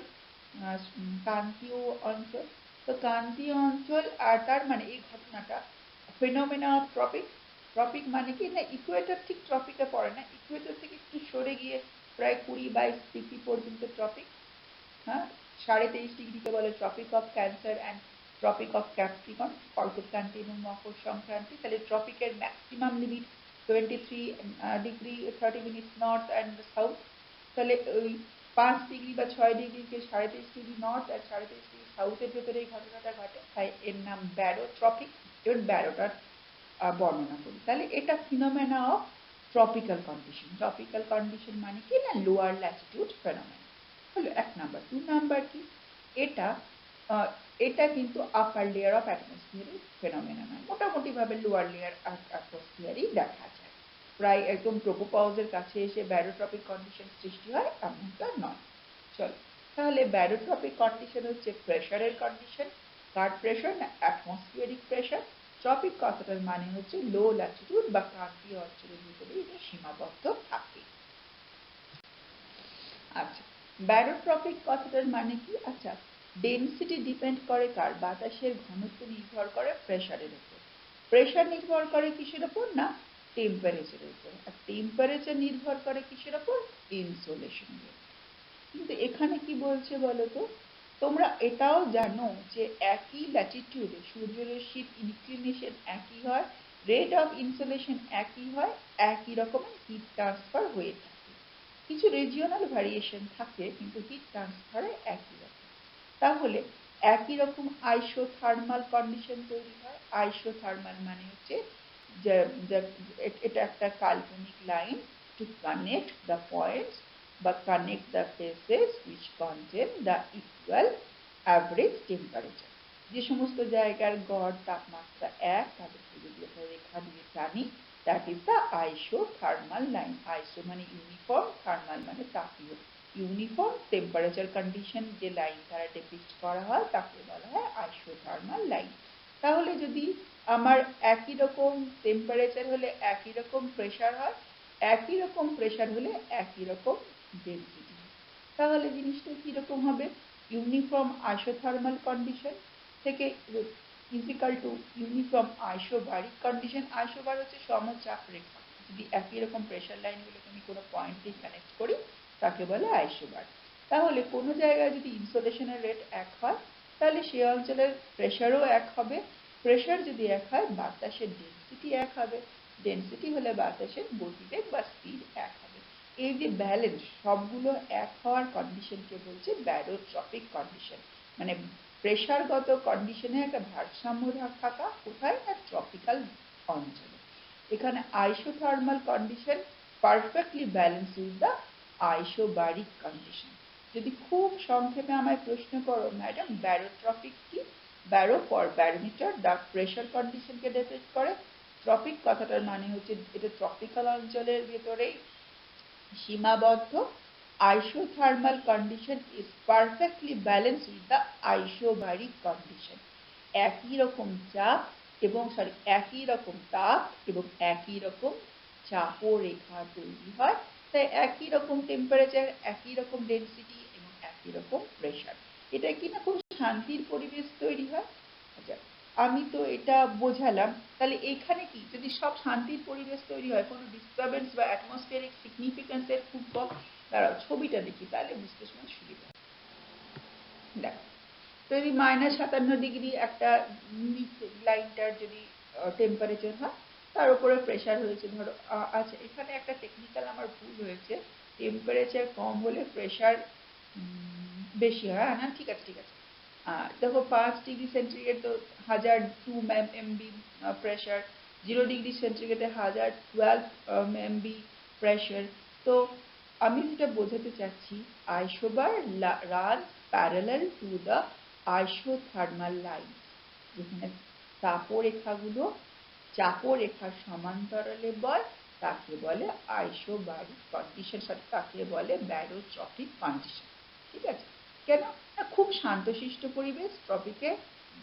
ক্রান্তীয় অঞ্চল, তো ক্রান্তীয় অঞ্চল আর তার মানে এই ঘটনাটা ফিনোমেনা অফ ট্রপিক। ট্রপিক মানে কি না ইকুয়েটর ঠিক ট্রপিকে পড়ে না, ইকুয়েটর থেকে একটু সরে গিয়ে প্রায় 20-22 ডিগ্রি পর্যন্ত ট্রপিক। হ্যাঁ, 23.5 ডিগ্রিকে বলে tropic of cancer and tropic of capricorn, কর্কট ক্রান্তি এবং মকর সংক্রান্তি। তাহলে ট্রপিকের maximum limit 23 degree 30 minute north and south. তাহলে ওই 5 ডিগ্রি বা 6 ডিগ্রিকে 23.5 ডিগ্রি নর্থ আর 23.5 ডিগ্রি সাউথের ভেতরে এই ঘটনাটা ঘটে, তাই এর নাম ব্যারোট্রপিক। এবার ব্যারোটার বর্ণনা করি, তাহলে এটা ফিনোমেনা of tropical condition. Tropical condition মানে কি না লোয়ার ল্যাটিটিউড ফেনোমেনা হলো 1 নাম্বার। 2 নাম্বার কি, এটা এটা কিন্তু আপার লেয়ার অফ অ্যাটমসফিয়ারিক ফেনোমেনা নয়, মোটামুটি ভাবে লোয়ার লেয়ার অ্যাটমসফিয়ারই দেখা যায়। প্রায় একদম ট্রোপোপাউসের কাছে এসে ব্যারোট্রপিক কন্ডিশন সৃষ্টি হয় এমনটা নয়। চলো, তাহলে ব্যারোট্রপিক কন্ডিশন হচ্ছে প্রেশারের কন্ডিশন। কার প্রেশার না অ্যাটমসফিয়ারিক প্রেশার। ট্রপিক কথাটার মানে হচ্ছে লো ল্যাটিটিউড বা ক্রান্তীয় অঞ্চলের ভিতরে এটা সীমাবদ্ধ থাকে। আচ্ছা, ব্যারোট্রপিক কথাটার মানে কি, আচ্ছা ডেনসিটি ডিপেন্ড করে কার, বাতাসের ঘনত্ব নির্ভর করে প্রেশারের উপর। প্রেশার নির্ভর করে কিসের উপর না টেম্পারেচারের উপর। আর টেম্পারেচার নির্ভর করে কিসের উপর ইনসোলেশনের উপর। কিন্তু এখানে কি বলছে বলতো, তোমরা এটাও জানো যে একই ল্যাটিটিউডে সূর্যরশ্মির ইনক্লিনেশন একই হয়, রেট অফ ইনসোলেশন একই হয়, একই রকমের হিট ট্রান্সফার হয়ে থাকে। কিছু রিজিওনাল ভ্যারিয়েশন থাকে কিন্তু হিট ট্রান্সফারে একই রকম। তাহলে একই রকম আইসোথার্মাল কন্ডিশন তৈরি হয়। আইসোথার্মাল মানে হচ্ছে এটা একটা কাল্পনিক line to connect the points বা connect the places which contain the equal average temperature। যে সমস্ত জায়গার গড় তাপমাত্রা এক তাদেরকে যদি আমরা রেখা দিয়ে টানি, that is the isothermal line. আইসো মানে ইউনিফর্ম, থার্মাল মানে তাপীয়। ইউনিফর্ম টেম্পারেচার কন্ডিশন যে লাইন দ্বারা ডিপিক্ট করা হয় তাকে বলা হয় আইসোথার্মাল লাইন। তাহলে যদি আমার একই রকম টেম্পারেচার হলে একই রকম প্রেশার হয়, একই রকম প্রেশার হলে একই রকম ডেনসিটি হয়, তাহলে জিনিসটা কিরকম হবে, ইউনিফর্ম আইসোথার্মাল কন্ডিশন থেকে ইজিক্যাল to uniform isobaric condition. Isobar হচ্ছে সমচাপ রেখা, যদি একই রকম প্রেশার লাইনগুলোকে আমি কোনো পয়েন্টে কানেক্ট করি তাকে বলে আইসোবার। তাহলে কোনো জায়গায় যদি ইনসোলেশনের রেট এক হয় তাহলে সে অঞ্চলের প্রেশারও এক হবে। প্রেশার যদি এক হয় বাতাসের ডেনসিটি এক হবে, ডেনসিটি হলে বাতাসের গতিবেগ বা স্পিড এক হবে। এই যে ব্যালেন্স সবগুলো এক হওয়ার কন্ডিশনকে বলছে ব্যারোট্রপিক কন্ডিশন। মানে প্রেশারগত কন্ডিশনে একটা ভারসাম্য থাকা কোথায় না ট্রপিক্যাল অঞ্চলে। এখানে isothermal condition perfectly balance with the isobaric condition. যদি খুব সংক্ষেপে আমায় প্রশ্ন করো ম্যাডাম ব্যারোট্রপিক কি, baro for barometer, the pressure কন্ডিশনকে ডিপিক্ট করে। ট্রপিক কথাটার মানে হচ্ছে এটা ট্রপিক্যাল অঞ্চলের ভেতরেই সীমাবদ্ধ। isothermal condition is perfectly balanced with the isobaric condition। একই রকম চাপ এবং একই রকম তাপ এবং একই রকম চাপ রেখা তৈরি হয়, তাই একই রকম টেম্পারেচার, একই রকম ডেনসিটি এবং একই রকম প্রেশার। এটা কি না খুব শান্তির পরিবেশ তৈরি হয়। আচ্ছা, আমি তো এটা বোঝালাম, তাহলে এখানে কি যদি সব শান্তির পরিবেশ তৈরি হয়, কোনো ডিস্টারবেন্স বা অ্যাটমসফিয়ারিক সিগনিফিকেন্স এর খুব কম, দাঁড়াও ছবিটা দেখি তাহলে বুঝতে সময় সুবিধা। দেখো, যদি -57 ডিগ্রি একটা লাইনটার যদি টেম্পারেচার হয়, তার উপরে প্রেশার হয়েছে ধরো। আচ্ছা, এখানে একটা টেকনিক্যাল আমার ভুল হয়েছে, টেম্পারেচার কম হলে প্রেশার বেশি হয়। না, ঠিক আছে ঠিক আছে। দেখো 5 ডিগ্রি সেন্টিগ্রেড তো 1002 MB প্রেশার, 0 ডিগ্রি সেন্টিগ্রেডে 1012 MB প্রেশার। তো আমি যেটা বোঝাতে চাচ্ছি, isobar runs parallel to the isothermal line, যেখানে তাপরেখাগুলো চাপরেখার সমান্তরালে বয়, তাকে বলে আইসোবারিক কন্ডিশন, তাকে বলে ব্যারোট্রপিক কন্ডিশন। ঠিক আছে? কেন না, খুব শান্তশিষ্ট পরিবেশ, ট্রপিকে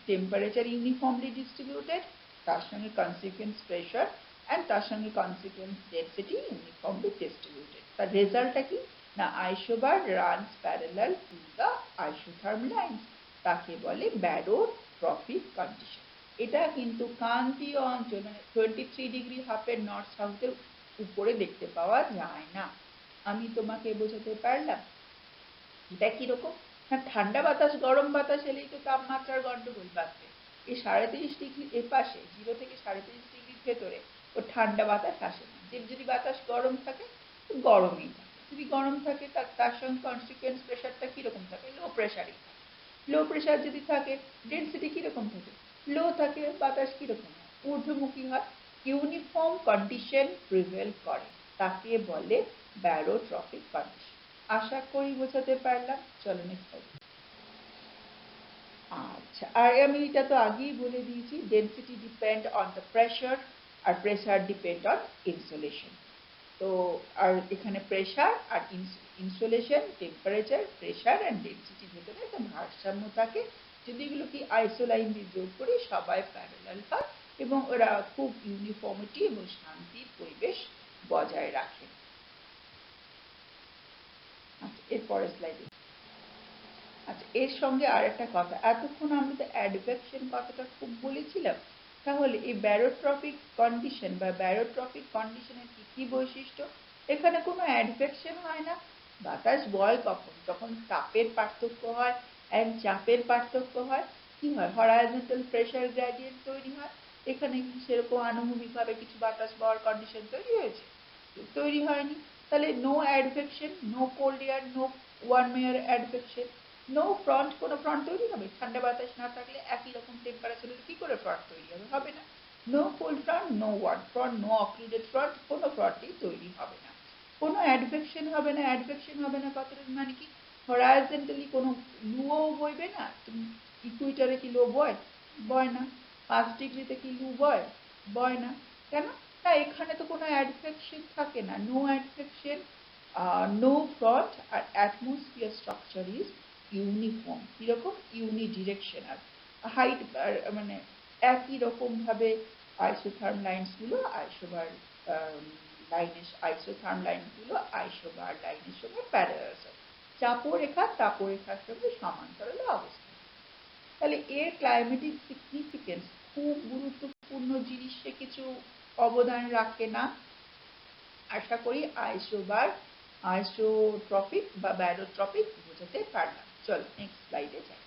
টেম্পারেচার ইউনিফর্মলি ডিস্ট্রিবিউটেড, তার সঙ্গে কনসিকুয়েন্স প্রেশার অ্যান্ড তার সঙ্গে কনসিকুয়েন্স ডেন্সিটি ইউনিফর্মলি ডিস্ট্রিবিউটেড। তার রেজাল্টটা কি না, isobar runs parallel to the isotherm line, তাকে বলে ব্যারোট্রপিক কন্ডিশন। এটা কিন্তু ক্রান্তীয় অঞ্চল মানে 23 ডিগ্রি হাফের নর্থ সাউথের উপরে দেখতে পাওয়া যায় না। আমি তোমাকে বোঝাতে পারলাম? এটা কিরকম না, ঠান্ডা বাতাস গরম বাতাস এলেই তো তাপমাত্রার গন্ডগোল বাঁধবে। এই 33.5 ডিগ্রি এপাশে, 0 থেকে 33.5 ডিগ্রির ভেতরে ও ঠান্ডা বাতাস আসে না। যদি বাতাস গরম থাকে তো গরমই থাকে, যদি গরম থাকে তার সঙ্গে কনসিকুয়েন্স প্রেশারটা কিরকম থাকে, লো প্রেশারই থাকে। লো প্রেশার যদি থাকে, ডেন্সিটি কিরকম থাকে, লো থাকে, বাতাস কিরকম হয়, ঊর্ধ্বমুখী হয়, ইউনিফর্ম কন্ডিশন প্রিভেল করে, তাকে বলে ব্যারোট্রপিক কন্ডিশন। আশা করি বোঝাতে পারলাম। চলো নেক্সট। আচ্ছা, আর আমি এটা তো আগেই বলে দিয়েছি, density depend on the pressure আর প্রেশার ডিপেন্ড অন ইনসুলেশন। তো আর এখানে প্রেশার আর ইনসুলেশন, টেম্পারেচার, প্রেশার অ্যান্ড ডেন্সিটির ভেতরে একটা ভারসাম্য থাকে। যদি এগুলো কি আইসোলাইন দিয়ে যোগ করি, সবাই প্যারালাল হয় এবং ওরা খুব ইউনিফর্মিটি এবং শান্তির পরিবেশ বজায় রাখে। আচ্ছা, এরপরের স্লাইডে। আচ্ছা, এর সঙ্গে আর একটা কথা, এতক্ষণ আমরা তো অ্যাডভেকশন কথাটা খুব বলেছিলাম। তাহলে এই ব্যারোট্রপিক কন্ডিশন বা ব্যারোট্রপিক কন্ডিশনের কি কি বৈশিষ্ট্য? এখানে কোনো অ্যাডভেকশন হয় না। বাতাস বয় কখন? যখন তাপের পার্থক্য হয় অ্যান্ড চাপের পার্থক্য হয়। কি হয়? হরাইজন্টাল প্রেশার গ্রেডিয়েন্ট তৈরি হয়। এখানে কি সেরকম আনুভূমিকভাবে কিছু বাতাস বওয়ার কন্ডিশন তৈরি হয়েছে? তৈরি হয়নি। তাহলে no advection, no cold air, no warm air advection, no front. কোনো ফ্রন্ট তৈরি হবে? ঠান্ডা বাতাস না থাকলে একই রকম টেম্পারেচারে কি করে ফ্রন্ট তৈরি হবে? হবে না। No cold front, no warm front, no occluded front, কোনো ফ্রন্টই তৈরি হবে না। কোনো অ্যাডভেকশন হবে না। অ্যাডভেকশন হবে না কথাটার মানে কি? হরাইজন্টালি কোনো লুও বইবে না। ইকুইটারে কি লো বয়? বয় না। 5 ডিগ্রিতে কি লু বয়? বয় না। কেন না, এখানে তো কোনো অ্যাডভেকশন থাকে না। নো অ্যাডভেকশন, নো ফ্রন্ট, আর অ্যাটমসফিয়ার স্ট্রাকচার ইজ ইউনিফর্ম। কিরকম? ইউনিডিরেকশনাল। হাইট মানে একই রকম ভাবে আইসোথার্ম লাইনস গুলো আইসোবার লাইনের, আইসোথার্ম লাইন গুলো আইসোবার লাইনের সঙ্গে প্যারালাল, চাপরেখা তাপরেখার সঙ্গে সমান্তরালে অবস্থান। তাহলে এর ক্লাইমেটিক সিগনিফিকেন্স খুব গুরুত্বপূর্ণ জিনিসে কিছু অবদান রাখে না। আশা করি আইসোবার, আইসোট্রপিক বা ব্যারোট্রপিক বোঝাতে পারলাম। চলো নেক্সট স্লাইডে যাই।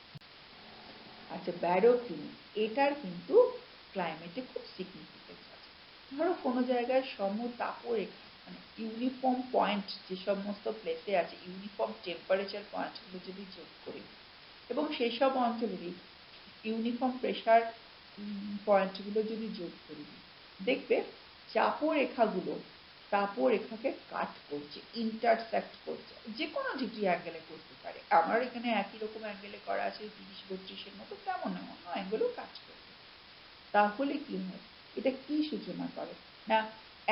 আচ্ছা, ব্যারোক্লিনিক, এটার কিন্তু ক্লাইমেটে খুব সিগনিফিকেন্স আছে। ধরো কোনো জায়গায় সমতাপরেখা মানে ইউনিফর্ম পয়েন্ট যে সমস্ত প্লেসে আছে, ইউনিফর্ম টেম্পারেচার পয়েন্টগুলো যদি যোগ করি এবং সেই সব অঞ্চলেরই ইউনিফর্ম প্রেশার পয়েন্টগুলো যদি যোগ করি, দেখবে চাপরেখাগুলো তাপরেখাকে কাট করছে, ইন্টারসেক্ট করছে, যে কোনো ডিগ্রি অ্যাঙ্গেলে করতে পারে। আমার এখানে একই রকম অ্যাঙ্গেলে করা আছে 30-32-এর মতো, তেমন নয়, অন্য অ্যাঙ্গেলেও কাজ করবে। তাহলে কি হয়? এটা কি সূচনা করে না,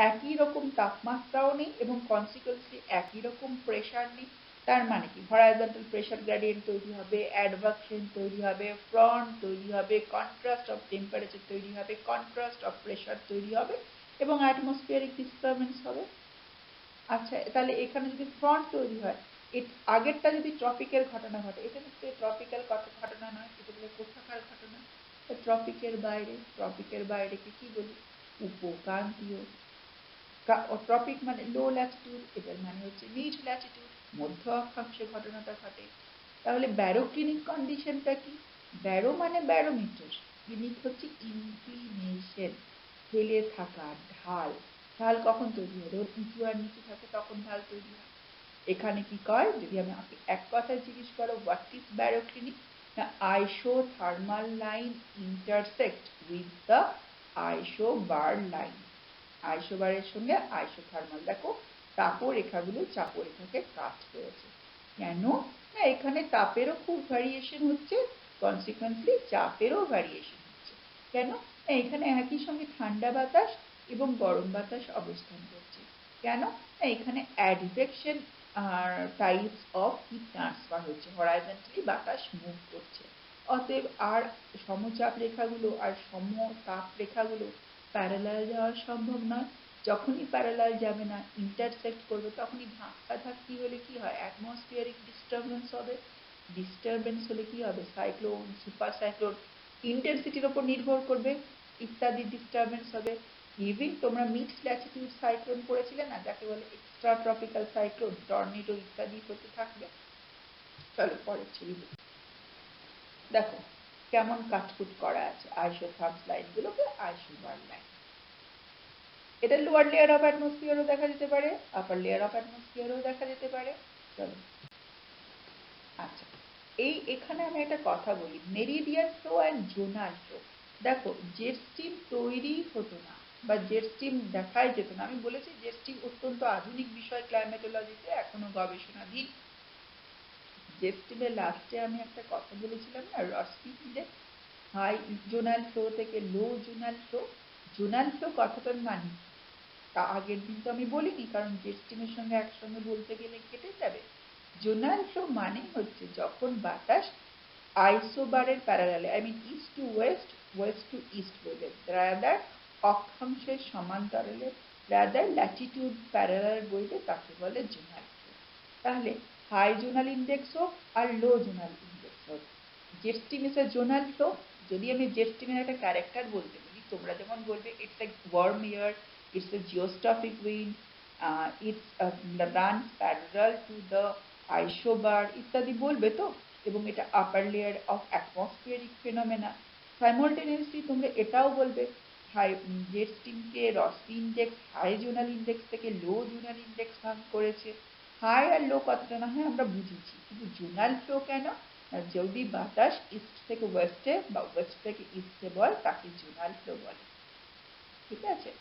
একই রকম তাপমাত্রাও নেই এবং কনসিকুয়েন্সলি একই রকম প্রেশার নেই। তার মানে কি? হরাইজন্টাল প্রেশার গ্রেডিয়েন্ট তৈরি হবে, অ্যাডভাকশন তৈরি হবে, ফ্রন্ট তৈরি হবে, কন্ট্রাস্ট অফ টেম্পারেচার তৈরি হবে, কন্ট্রাস্ট অফ প্রেশার তৈরি হবে এবং অ্যাটমসফিয়ারিক ডিস্টারবেন্স হবে। আচ্ছা, তাহলে এখানে যদি ফ্রন্ট তৈরি হয়, আগেরটা যদি ট্রপিকের ঘটনা ঘটে, এটা নিশ্চয়ই ট্রপিক্যাল ঘটনা নয়, এটা বলে কোথাকার ঘটনা? ট্রপিকের বাইরে। ট্রপিকের বাইরেকে কি বলি? উপক্রান্তীয়। ট্রপিক মানে লো ল্যাটিটিউড, এটার মানে হচ্ছে মিড ল্যাটিটিউড, মধ্য অক্ষাংশে ঘটনাটা ঘটে। তাহলে ব্যারোক্লিনিক কন্ডিশনটা কি? ব্যারো মানে ব্যারোমিটার, ক্লিনিক হচ্ছে ইনক্লিনেশন, হেলে থাকা, ঢাল। ঢাল কখন তৈরি হয়? যখন উঁচু আর নিচু থাকে তখন ঢাল তৈরি হয়। এখানে কি কয়, যদি আমাকে এক কথায় জিজ্ঞেস করো হোয়াট ইজ ব্যারোক্লিনিক, না isothermal line intersect with the isobar line. আইসোবারের সঙ্গে আইসোথার্মাল, দেখো তাপরেখাগুলো চাপরেখাকে কাট করেছে। কেন? না এখানে তাপেরও খুব ভ্যারিয়েশন হচ্ছে, কনসিকুয়েন্টলি চাপেরও ভ্যারিয়েশন হচ্ছে। কেন? না এখানে একই সঙ্গে ঠান্ডা বাতাস এবং গরম বাতাস অবস্থান করছে। কেন? না এখানে advection types of heat transfer হচ্ছে, হরাইজন্টালি বাতাস মুভ করছে। অতএব আর সমচাপ রেখাগুলো আর সমতাপ রেখাগুলো প্যারালাল যাওয়া সম্ভব নয়। যখনই প্যারালাল যাবে না, ইন্টারসেক্ট করবে, তখনই ধাক্কাধাক্কি হলে কি হয়? অ্যাটমসফিয়ারিক ডিস্টারবেন্স হবে। ডিস্টারবেন্স হলে কি হবে? সাইক্লোন, সুপার সাইক্লোন, ইন্টেন্সিটির ওপর নির্ভর করবে, ইত্যাদি ডিস্টারবেন্স হবে। ইভিন তোমরা মিড ল্যাটিটিউড সাইক্লোন পড়েছিলে না, যাকে বলে এক্সট্রা ট্রপিক্যাল সাইক্লোন, টর্নেডো ইত্যাদি হতে থাকবে। চলো পরের ছবি দেখো কেমন কাটকুট করা আছে আইসোথার্মস লাইনগুলোকে, আইসোবার লাইন। এটা লোয়ার লেয়ার অফ অ্যাটমসফিয়ারও দেখা যেতে পারে, আপার লেয়ার অফ অ্যাটমসফিয়ারও দেখা যেতে পারে। চলো আচ্ছা, এখানে আমি একটা কথা বলি, meridian flow and zonal flow. দেখো জেট স্ট্রিম তৈরি হতো না বা জেট স্ট্রিম দেখাই যেত না। আমি বলেছি জেট স্ট্রিম অত্যন্ত আধুনিক বিষয়, ক্লাইমেটোলজিতে এখনো গবেষণাধীন। জেট স্ট্রিমের লাস্টে আমি একটা কথা বলেছিলাম না, রসপি ইন্ডেক্স, হাই জোনাল ফ্লো থেকে low zonal flow. Zonal flow কথাটার মানে তা আগের দিন তো আমি বলিনি, কারণ জেট স্ট্রিমের সঙ্গে একসঙ্গে বলতে গেলে কেটে যাবে। জোনাল ফ্লো মানে হচ্ছে যখন বাতাস আইসোবারের প্যারালালে, I mean east to west, west to east বলে, রাদার অক্ষাংশের সমান্তরালে, রাদার ল্যাটিটিউড প্যারালাল বইলে, তাকে বলে জোনাল ফ্লো। তাহলে হাই জোনাল ইন্ডেক্স হোক আর লো জোনাল ইন্ডেক্স হোক, jet stream is a zonal flow. যদি আমি জেট স্ট্রিমের একটা ক্যারেক্টার বলতে বলি, তোমরা যেমন বলবে it's a warm air, it's a geostrophic wind, it's runs parallel to the isobar ইত্যাদি বলবে তো, এবং এটা upper layer of atmospheric phenomena. সাইমultaneously তোমরা এটাও বলবে হাই জেট স্ট্রিমকে Rossby index high zonal index থেকে লো জোনাল ইন্ডেক্স ভাগ করেছে। হাই আর লো কথাটা না হয় আমরা বুঝেছি, কিন্তু জোনাল ফ্লো কেন? যদি বাতাস ইস্ট থেকে ওয়েস্টে বা ওয়েস্ট থেকে ইস্টে বয়, তাকে জোনাল ফ্লো বলে। ঠিক আছে?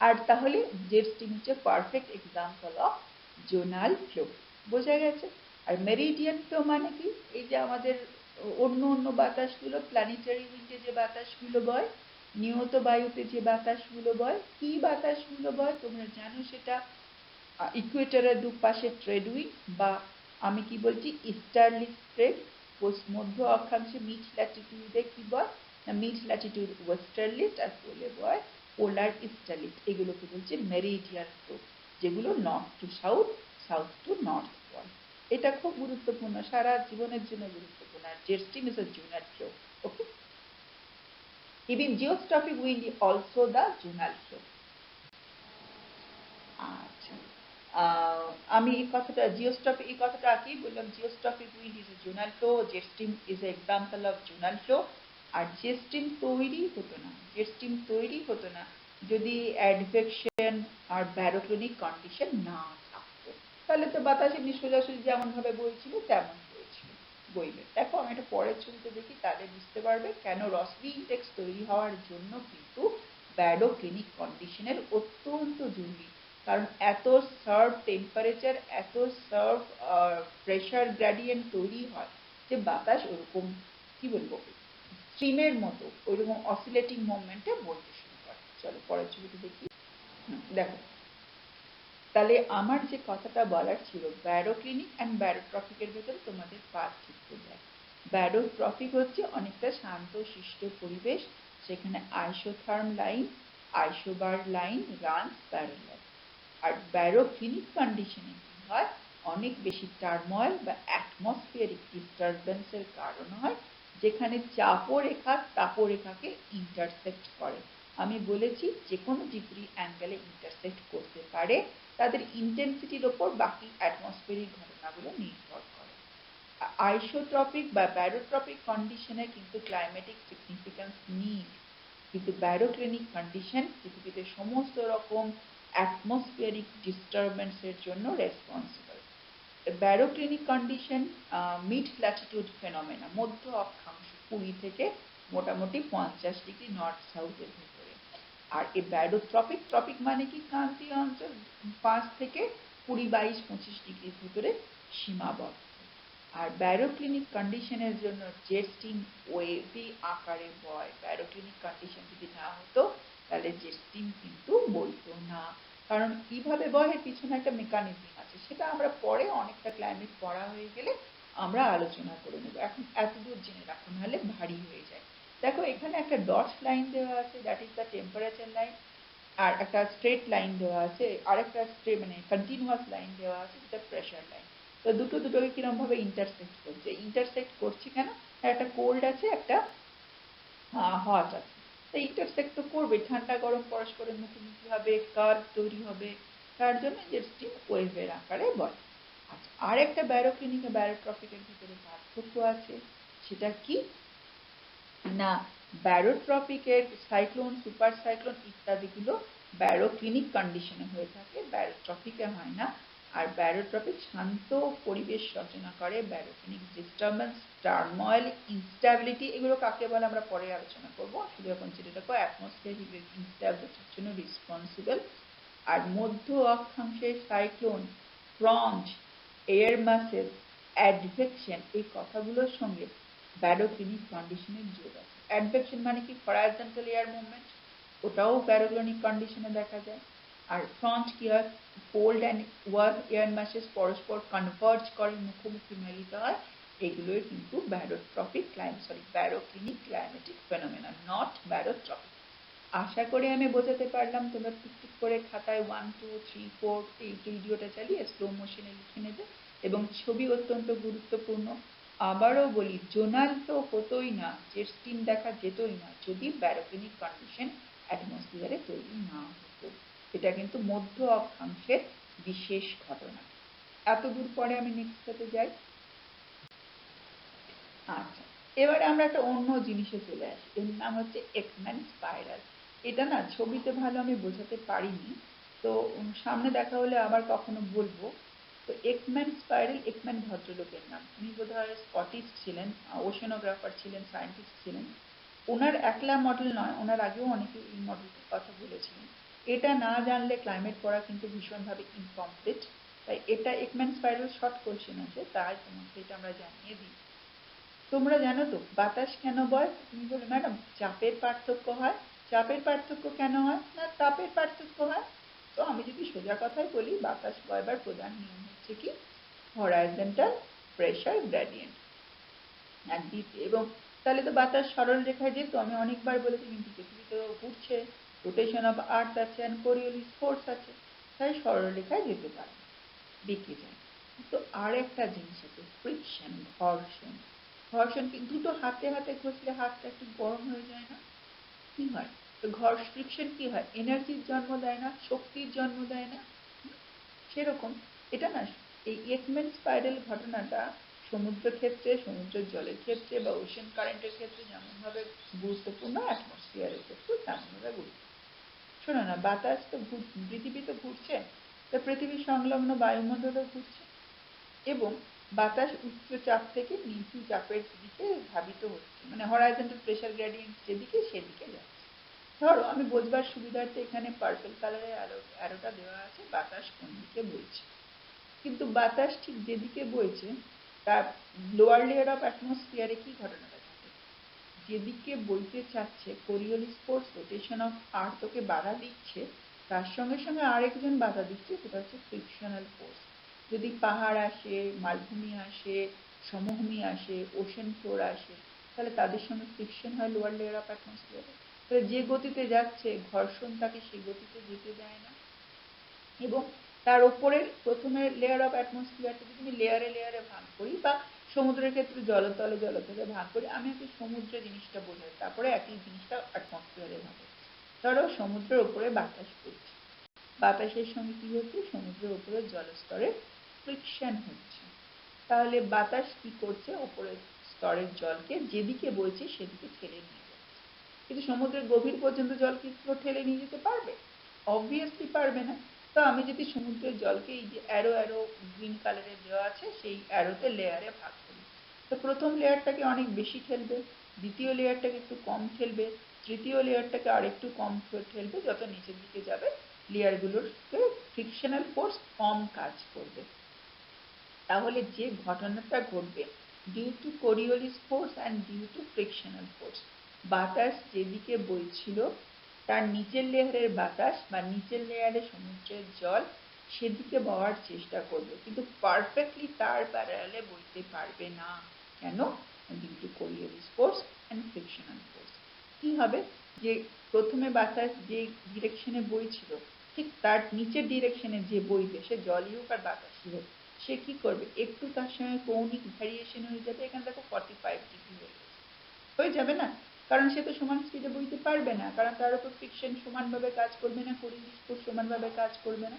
আর তাহলে জেট স্ট্রিম হচ্ছে perfect example of zonal flow. বোঝা গেছে? আর মেরিডিয়ান ফ্লো মানে কি? এই যে আমাদের অন্য অন্য বাতাসগুলো, প্ল্যানেটারি উইন্ডে যে বাতাসগুলো বয়, নিয়ত বায়ুতে যে বাতাসগুলো বয়, কি বাতাসগুলো বয় তোমরা জানো সেটা? ইকুয়েটরের দুপাশে ট্রেড উইন্ড, বা আমি কি বলছি ইস্টার্লি ট্রেড। মধ্য অক্ষাংশে মিড ল্যাটিটিউডে কি বয়? না মিড ল্যাটিটিউড ওয়েস্টার্লিস্ট, আর পোলে বয় পোলার ইস্টার্লিস্ট। এগুলোকে বলছে মেরিডিয়ান ফ্লো, যেগুলো north to south, south to north বয়। এটা খুব গুরুত্বপূর্ণ, সারা জীবনের জন্য গুরুত্বপূর্ণ। আর jet stream is a zonal flow. Okay, even geostrophic wind is also the zonal flow. আচ্ছা, আমি এই কথাটা জিওস্ট্রফিক, এই কথাটা কি বললাম, geostrophic wind is a zonal flow, jet stream is a example of zonal flow. আর জেট স্ট্রিম তৈরি হতো না, জেট স্ট্রিম তৈরি হতো না যদি অ্যাডভেকশন আর ব্যারোক্লিনিক কন্ডিশন না থাকতো। তাহলে তো বাতাস এমনি সোজাসুজি যেমন ভাবে বইছিল তেমন বইবে। দেখো আমি একটা পরের ছবিতে দেখি, তাহলে বুঝতে পারবে কেন রসবি ইন্ডেক্স তৈরি হওয়ার জন্য কিন্তু ব্যারোক্লিনিক কন্ডিশনের অত্যন্ত জরুরি। কারণ এত সার্ভ টেম্পারেচার, এত সার্ভ প্রেশার গ্রেডিয়েন্ট তৈরি হয় যে বাতাস ওরকম কি বলবো স্ট্রিমের মতো ওইরকম অসিলেটিং মুভমেন্টে বইতে শুরু করে। চলো পরের ছবিতে দেখি। দেখো তাহলে আমার যে কথাটা বলার ছিল, ব্যারোক্লিনিক অ্যান্ড ব্যারোট্রফিকের ভেতরে তোমাদের পার্থক্য দেয়। ব্যারোট্রফিক হচ্ছে অনেকটা শান্ত শিষ্ট পরিবেশ, সেখানে isotherm line, isobar line runs parallel. আর ব্যারোক্লিনিক কন্ডিশনে কি হয়? অনেক বেশি টার্ময়েল বা অ্যাটমসফিয়ারিক ডিস্টারবেন্সের কারণ হয়, যেখানে চাপরেখা তাপরেখাকে ইন্টারসেক্ট করে। আমি বলেছি যে কোনো ডিগ্রি অ্যাঙ্গেলে ইন্টারসেক্ট করতে পারে, তাদের ইন্টেন্সিটির ওপর বাকি অ্যাটমসফিয়ারিক ঘটনাগুলো নির্ভর করে। আইসোট্রপিক বা ব্যারোট্রপিক কন্ডিশনে কিন্তু ক্লাইমেটিক সিগনিফিক্যান্স নেই, কিন্তু ব্যারোক্লিনিক কন্ডিশন পৃথিবীতে সমস্ত রকম অ্যাটমসফিয়ারিক ডিস্টারবেন্সের জন্য responsible. ব্যারোক্লিনিক condition mid Latitude phenomena, মধ্য অক্ষাংশ 20 থেকে মোটামুটি 50 ডিগ্রি নর্থ সাউথের ভিতরে। আর এই ব্যারোট্রপিক, ট্রপিক মানে কি ক্রান্তীয় অঞ্চল, 5 থেকে 20-22-25 ডিগ্রির ভিতরে সীমাবদ্ধ। আর ব্যারোক্লিনিক কন্ডিশনের জন্য জেট স্ট্রিম ওয়েভি আকারে বয়। ব্যারোক্লিনিক কন্ডিশন যদি না হতো তাহলে জেট স্ট্রিম কিন্তু বইতো না, কারণ কিভাবে বয় এর পিছনে একটা মেকানিজম আছে, সেটা আমরা পরে অনেকটা ক্লাইমেট পড়া হয়ে গেলে আমরা আলোচনা করে নেব। এখন এতদূর জেনে রাখুন, নাহলে ভারী হয়ে যায়। দেখো এখানে একটা ডট লাইন দেওয়া আছে, that is the temperature line, আর একটা স্ট্রেট লাইন দেওয়া আছে, আর একটা মানে কন্টিনিউয়াস লাইন দেওয়া আছে, যেটা প্রেশার লাইন। তো দুটোকে কিরকম ভাবে ইন্টারসেক্ট করছে, ইন্টারসেক্ট করছে কেন, একটা কোল্ড আছে, একটা হট আছে, তো ইন্টারসেক্ট তো করবে, ঠান্ডা গরম পরস্পরের মুখোমুখি হবে, কার্ভ তৈরি হবে, তার জন্য জেট স্ট্রিম ওয়েভের আকারে বলে। আচ্ছা, আর একটা ব্যারোক্লিনিক ও ব্যারোট্রপিকের ভিতরে পার্থক্য আছে, সেটা কি না, ব্যারোট্রপিকের সাইক্লোন, সুপার সাইক্লোন ইত্যাদিগুলো ব্যারোক্লিনিক কন্ডিশনে হয়ে থাকে, ব্যারোট্রপিকে হয় না। আর ব্যারোট্রপিক শান্ত পরিবেশ রচনা করে, ব্যারোক্লিনিক ডিস্টারবেন্স, টার্ময়েল, ইনস্ট্যাবিলিটি, এগুলো কাকে বলে আমরা পরে আলোচনা করব, শুধু এখন যেটা দেখো অ্যাটমসফিয়ারিক ইনস্ট্যাবিলিটির জন্য রেসপন্সিবল। আর মধ্য অক্ষাংশের সাইক্লোন, ফ্রঞ্চ, এয়ার মাসেস, অ্যাডভেকশন, এই কথাগুলোর সঙ্গে ব্যারোক্লিনিক কন্ডিশনের যোগ আছে। অ্যাডভেকশন মানে কি, হরাইজন্টাল এয়ার মুভমেন্ট, ওটাও ব্যারোক্লিনিক কন্ডিশনে দেখা যায়। আর ফ্রন্ট কি হয়, cold and warm air masses পরস্পর কনভার্জ করে, মুখোমুখি মিলিত হয়, এগুলোই কিন্তু baroclinic climatic phenomena, not barotropic. আশা করি আমি বোঝাতে পারলাম, তোমরা টুকটুক করে খাতায় 1 2 3 4 এই ভিডিওটা চালিয়ে স্লো মোশনে লিখে নেবে। এবং ছবি অত্যন্ত গুরুত্বপূর্ণ। আবারও বলি, জোনাল তো হতোই না, জেট স্ট্রিম দেখা যেতই না, যদি ব্যারোক্লিনিক কন্ডিশন অ্যাটমসফিয়ারে তৈরি না হতো। এটা কিন্তু মধ্য অক্ষাংশের বিশেষ ঘটনা। এতদূর পরে আমি নেক্সটটাতে যাই। আচ্ছা, এবারে আমরা একটা অন্য জিনিসে চলে আসি, এর নাম হচ্ছে একম্যান স্পাইরাল। এটা না ছবিতে ভালো আমি বোঝাতে পারিনি, তো সামনে দেখা হলে আবার কখনো বলবো। তো একম্যান স্পাইরাল, একম্যান ভদ্রলোকের নাম, উনি বোধহয় স্কটিশ ছিলেন, ওশেনোগ্রাফার ছিলেন, সায়েন্টিস্ট ছিলেন। ওনার একলা মডেল নয়, ওনার আগেও অনেকে এই মডেলটার কথা বলেছিলেন। এটা না জানলে ক্লাইমেট পড়া কিন্তু ভীষণভাবে ইনকমপ্লিট, তাই এটা একম্যান স্পাইরাল শর্ট কোশ্চেন আছে, তাই তোমাকে এটা আমরা জানিয়ে দিই। তোমরা জানো তো বাতাস কেন বয়? তুমি বলে ম্যাডাম চাপের পার্থক্য হয়। চাপের পার্থক্য কেন হয়? না তাপের পার্থক্য হয়। তো আমি যদি সোজা কথায় বলি, বাতাস বয়বার প্রধান নিয়ম হচ্ছে কি, হরাইজন্টাল প্রেসার গ্রেডিয়েন্ট। আর এবং তাহলে তো বাতাস সরল রেখায় যেত, আমি অনেকবার বলেছি, কিন্তু পৃথিবী তো ঘুরছে, রোটেশন অফ আর্থ আছে অ্যান্ড কোরিওলিস ফোর্স আছে, তাই সরল রেখায় যেতে পারে, বেঁকে যায়। তো আর একটা জিনিস আছে, ফ্রিকশন, ঘর্ষণ। ঘর্ষণ কি, দুটো হাতে হাতে ঘষলে হাতটা একটু গরম হয়ে যায় না? কি হয়, তো ফ্রিকশন কি হয়, এনার্জির জন্ম দেয় না, শক্তির জন্ম দেয় না? সেরকম এটা না, এই একম্যান স্পাইরাল ঘটনাটা সমুদ্র ক্ষেত্রে, সমুদ্রের জলের ক্ষেত্রে বা ওশেন কারেন্টের ক্ষেত্রে যেমন ভাবে গুরুত্বপূর্ণ, অ্যাটমসফিয়ারের ক্ষেত্রে তেমন ভাবে গুরুত্বপূর্ণ। শোনো না, বাতাস তো পৃথিবী তো ঘুরছে, তা পৃথিবী সংলগ্ন বায়ুমণ্ডলও ঘুরছে, এবং বাতাস উচ্চ চাপ থেকে নিচু চাপের দিকে ধাবিত হচ্ছে, মানে হরাইজন্টাল প্রেসার গ্রেডিয়েন্ট যেদিকে সেদিকে যাচ্ছে। ধরো আমি বোঝবার সুবিধার্থে এখানে পার্পল কালারের অ্যারোটা দেওয়া আছে, বাতাস কোন দিকে বইছে। কিন্তু বাতাস ঠিক যেদিকে বইছে, তার লোয়ার লেয়ার অফ অ্যাটমসফিয়ারে কি ঘটনাটা ঘটে, যেদিকে বইতে চাচ্ছে Coriolis force, rotation of earth ওকে বাধা দিচ্ছে, তার সঙ্গে সঙ্গে আরেকজন বাধা দিচ্ছে, সেটা হচ্ছে ফ্রিকশনাল ফোর্স। যদি পাহাড় আসে, মালভূমি আসে, সমভূমি আসে, ওশেন ফ্লোর আসে, তাহলে তাদের সঙ্গে ফ্রিকশন হয় লোয়ার লেয়ার অফ অ্যাটমসফিয়ারে, তাহলে যে গতিতে যাচ্ছে ঘর্ষণ তাকে সেই গতিতে যেতে দেয় না। এবং তার উপরের প্রথমে লেয়ার অফ অ্যাটমসফিয়ারটা যদি আমি লেয়ারে লেয়ারে ভাগ করি, বা সমুদ্রের ক্ষেত্রে জলতলে জলতলে ভাগ করি, আমি একটু সমুদ্রের জিনিসটা বোঝাই, তারপরে একই জিনিসটা অ্যাটমসফিয়ারে ভাগ করি। ধরো সমুদ্রের উপরে বাতাস করছে, বাতাসের সঙ্গে কি হচ্ছে, সমুদ্রের উপরে জলস্তরের ফ্রিকশন হচ্ছে, তাহলে বাতাস কি করছে, উপরের স্তরের জলকে যেদিকে বইছে সেদিকে ঠেলে নিয়ে যাচ্ছে। কিন্তু সমুদ্রের গভীর পর্যন্ত জল কি কেউ ঠেলে নিয়ে যেতে পারবে? অবভিয়াসলি পারবে না। তো আমি যদি সমুদ্রের জলকে এই যে অ্যারো অ্যারো গ্রিন কালারের দেওয়া আছে সেই অ্যারোতে লেয়ারে ভাগ করি, তো প্রথম লেয়ারটাকে অনেক বেশি ঠেলবে, দ্বিতীয় লেয়ারটাকে একটু কম ঠেলবে, তৃতীয় লেয়ারটাকে আর একটু কম ঠেলবে, যত নিচের দিকে যাবে লেয়ারগুলোতে ফ্রিকশনাল ফোর্স কম কাজ করবে। তাহলে যে ঘটনাটা ঘটবে due to Coriolis force and due to frictional force, বাতাস যেদিকে বইছিল তার নিচের লেয়ারের বাতাস বা নিচের লেয়ারে সমুদ্রের জল সেদিকে বওয়ার চেষ্টা করবে, কিন্তু পারফেক্টলি তার প্যারালালে বইতে পারবে না। কেন? Due to Coriolis force and frictional force. কি হবে, যে প্রথমে বাতাস যে ডিরেকশনে বইছিল ঠিক তার নিচের ডিরেকশনে যে বইবে, সে জলই হোক আর বাতাসই হোক, সে কি করবে, একটু তার সঙ্গে কৌণিক ভ্যারিয়েশন হয়ে যাবে। এখানে দেখো 45 ডিগ্রি হয়ে যাবে না, কারণ সে তো সমান স্পিডে বইতে পারবে না, কারণ তার উপর ফ্রিকশন সমানভাবে কাজ করবে না, কোরিওলিস ফোর্স সমানভাবে কাজ করবে না।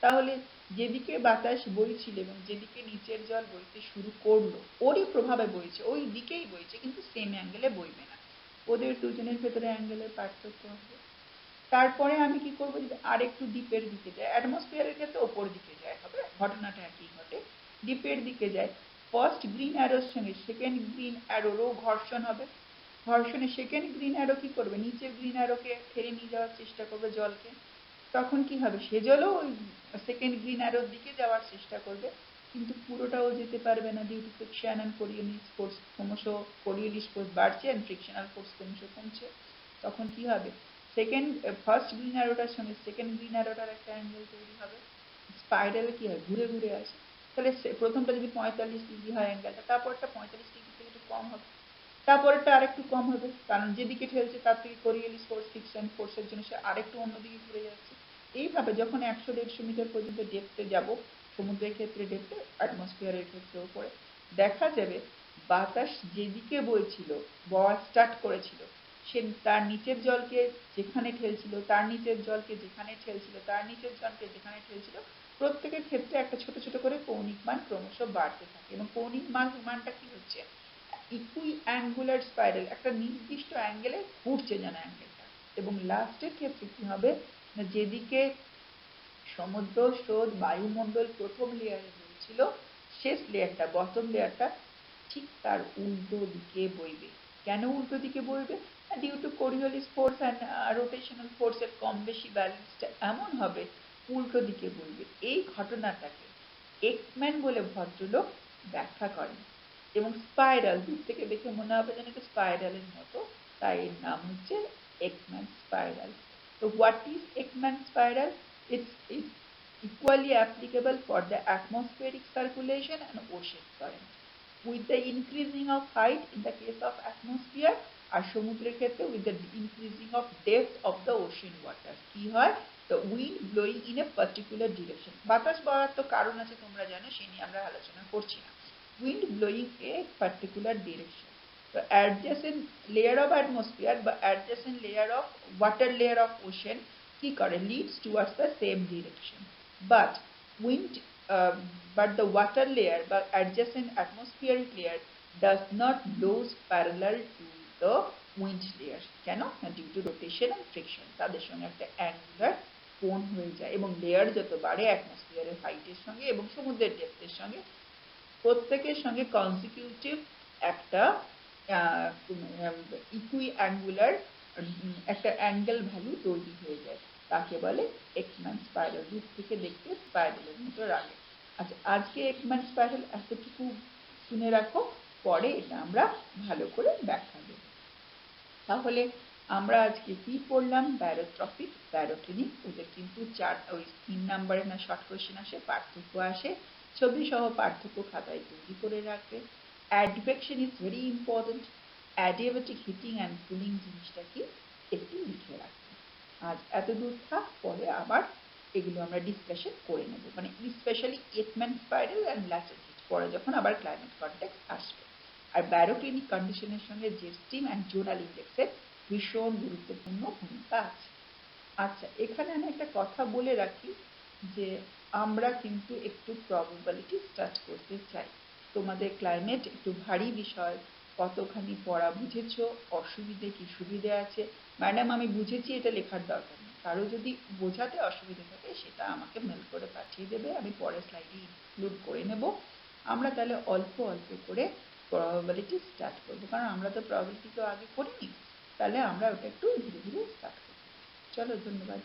তাহলে যেদিকে বাতাস বইছিল এবং যেদিকে নিচের জল বইতে শুরু করলো ওরই প্রভাবে বইছে, ওই দিকেই বইছে, কিন্তু সেম অ্যাঙ্গেলে বইবে না, ওদের দুজনের ভেতরে অ্যাঙ্গেলের পার্থক্য হবে। তারপরে আমি কি করবো, যদি আর একটু ডিপের দিকে যায়, অ্যাটমসফিয়ারের ক্ষেত্রে ওপর দিকে যায় হবে, ঘটনাটা একই ঘটে। ডিপের দিকে যায়, ফার্স্ট গ্রিন অ্যারোর সঙ্গে সেকেন্ড গ্রিন অ্যারোরও ঘর্ষণ হবে, ঘর্ষণে সেকেন্ড গ্রিন অ্যারো কি করবে, নিচের গ্রিন অ্যারোকে ঠেলে নিয়ে যাওয়ার চেষ্টা করবে জলকে। তখন কি হবে, সে জলও ওই সেকেন্ড গ্রিন অ্যারোর দিকে যাওয়ার চেষ্টা করবে, কিন্তু পুরোটাও যেতে পারবে না, due to friction and Coriolis force ক্রমশ, কোরিওলিস ফোর্স বাড়ছে অ্যান্ড ফ্রিকশনাল ফোর্স ক্রমশ কমছে। তখন কি হবে, সেকেন্ড ফার্স্ট গ্রিন অ্যারোটার সঙ্গে সেকেন্ড গ্রিন অ্যারোটার একটা অ্যাঙ্গেল তৈরি হবে, স্পাইরালে কি হয়, ঘুরে ঘুরে আসে। তাহলে প্রথমটা যদি 45 ডিগ্রি হয় অ্যাঙ্গেলটা, তারপরটা 45 ডিগ্রি থেকে একটু কম হবে, তারপরেরটা আরেকটু কম হবে, কারণ যেদিকে ঠেলছে তার থেকে কোরিওলিস ফোর্স ফ্রিকশন ফোর্সের জন্য সে আরেকটু অন্যদিকে ঘুরে যাচ্ছে। এইভাবে যখন 100-150 মিটার পর্যন্ত ডেপথে যাব, সমুদ্রের ক্ষেত্রে ডেপথে, অ্যাটমসফিয়ারের ক্ষেত্রে উপরে, দেখা যাবে বাতাস যেদিকে বইছিল, বওয়া স্টার্ট করেছিল, সে তার নিচের জলকে যেখানে ঠেলছিল, তার নিচের জলকে যেখানে ঠেলছিল, তার নিচের জলকে যেখানে ঠেলছিল, প্রত্যেকের ক্ষেত্রে একটা ছোট ছোট করে কৌণিক মান ক্রমশ বাড়তে থাকে, এবং কৌণিক মানটা কি হচ্ছে, ইকুই অ্যাঙ্গুলার স্পাইরাল, একটা নির্দিষ্ট অ্যাঙ্গেলে ঘুরছে যেন অ্যাঙ্গেলটা। এবং লাস্টের ক্ষেত্রে কি হবে না, যেদিকে সমুদ্র স্রোত বায়ুমণ্ডল প্রথম লেয়ারে বইছিল, শেষ লেয়ারটা বটম লেয়ারটা ঠিক তার উল্টো দিকে বইবে। কেন উল্টো দিকে বইবে? Due to Coriolis force and rotational ফোর্সের কম বেশি ব্যালেন্সটা এমন হবে, উল্টো দিকে বইবে। এই ঘটনাটাকে একম্যান বলে ভদ্রলোক ব্যাখ্যা করেন, এবং স্পাইরাল দূর থেকে দেখে মনে হবে যেন একটা স্পাইরালের মতো, তাই এর নাম হচ্ছে একম্যান স্পাইরাল। তো what is Ekman spiral? It's equally applicable for the atmospheric circulation and ocean current. With the increasing of height in the case of atmosphere, আর সমুদ্রের ক্ষেত্রে with the increasing of depth of the ocean water, কি হয়, the wind blowing in a particular direction, বাতাস বওয়ার তো কারণ আছে তোমরা জানো, সেই নিয়ে আমরা আলোচনা করছি না, wind blowing a particular direction, the adjacent layer of atmosphere বা adjacent layer of water layer of ocean কি করে, leads towards the same direction, but wind uh, but the water layer বা adjacent atmospheric layer does not blows parallel to the wind layer. কেন? due to rotation and friction, তাদের সঙ্গে একটা angular কোণ হয়ে যায়, এবং লেয়ার যত বাড়ে অ্যাটমসফিয়ারের হাইটের সঙ্গে এবং সমুদ্রের ডেপথের সঙ্গে, প্রত্যেকের সঙ্গে কনসিকিউটিভ একটা ইকুই অ্যাঙ্গুলার একটা অ্যাঙ্গেল ভ্যালু তৈরি হয়ে যায়, তাকে বলে একম্যান স্পাইরাল। দূর থেকে দেখতে স্পাইরালের মতো লাগে। আচ্ছা, আজকে একম্যান স্পাইরাল এতটুকু শুনে রাখো, পরে এটা আমরা ভালো করে ব্যাখ্যা দেব। তাহলে আমরা আজকে কি পড়লাম, ব্যারোট্রপিক, ব্যারোটনিক, ওদের কিন্তু ওই 3 নাম্বারে না শর্ট কোয়েশ্চেন আসে, পার্থক্য আসে, ছবি সহ পার্থক্য খাতায় তৈরি করে রাখবে। Advection is very important, adiabatic heating and cooling জিনিসটা কি একটু লিখে রাখবে। আজ এত দূর থাক, পরে আবার এগুলো আমরা ডিসকাশন করে নেব, মানে specially Ekman spiral and latent heat, পরে যখন আবার ক্লাইমেট কনটেক্সট আসবে। আর ব্যারোক্লিনিক কন্ডিশনের সঙ্গে জেট স্ট্রিম অ্যান্ড জোনাল ইন্ডেক্সের ভীষণ গুরুত্বপূর্ণ ভূমিকা আছে। আচ্ছা, এখানে আমি একটা কথা বলে রাখি যে আমরা কিন্তু একটু প্রবাবিলিটি স্টার্ট করতে চাই। তোমাদের ক্লাইমেট একটু ভারী বিষয়, কতখানি পড়া বুঝেছো, অসুবিধে কি সুবিধে আছে। ম্যাডাম আমি বুঝেছি, এটা লেখার দরকার নেই। কারো যদি বোঝাতে অসুবিধে থাকে সেটা আমাকে মেল করে পাঠিয়ে দেবে, আমি পরের স্লাইডে ইনক্লুড করে নেব। আমরা তাহলে অল্প অল্প করে প্রবাবিলিটি স্টার্ট করবো, কারণ আমরা তো প্রবাবিলিটি তো আগে করিনি, তাহলে আমরা ওটা একটু ধীরে ধীরে স্টার্ট করবো। চলো, ধন্যবাদ।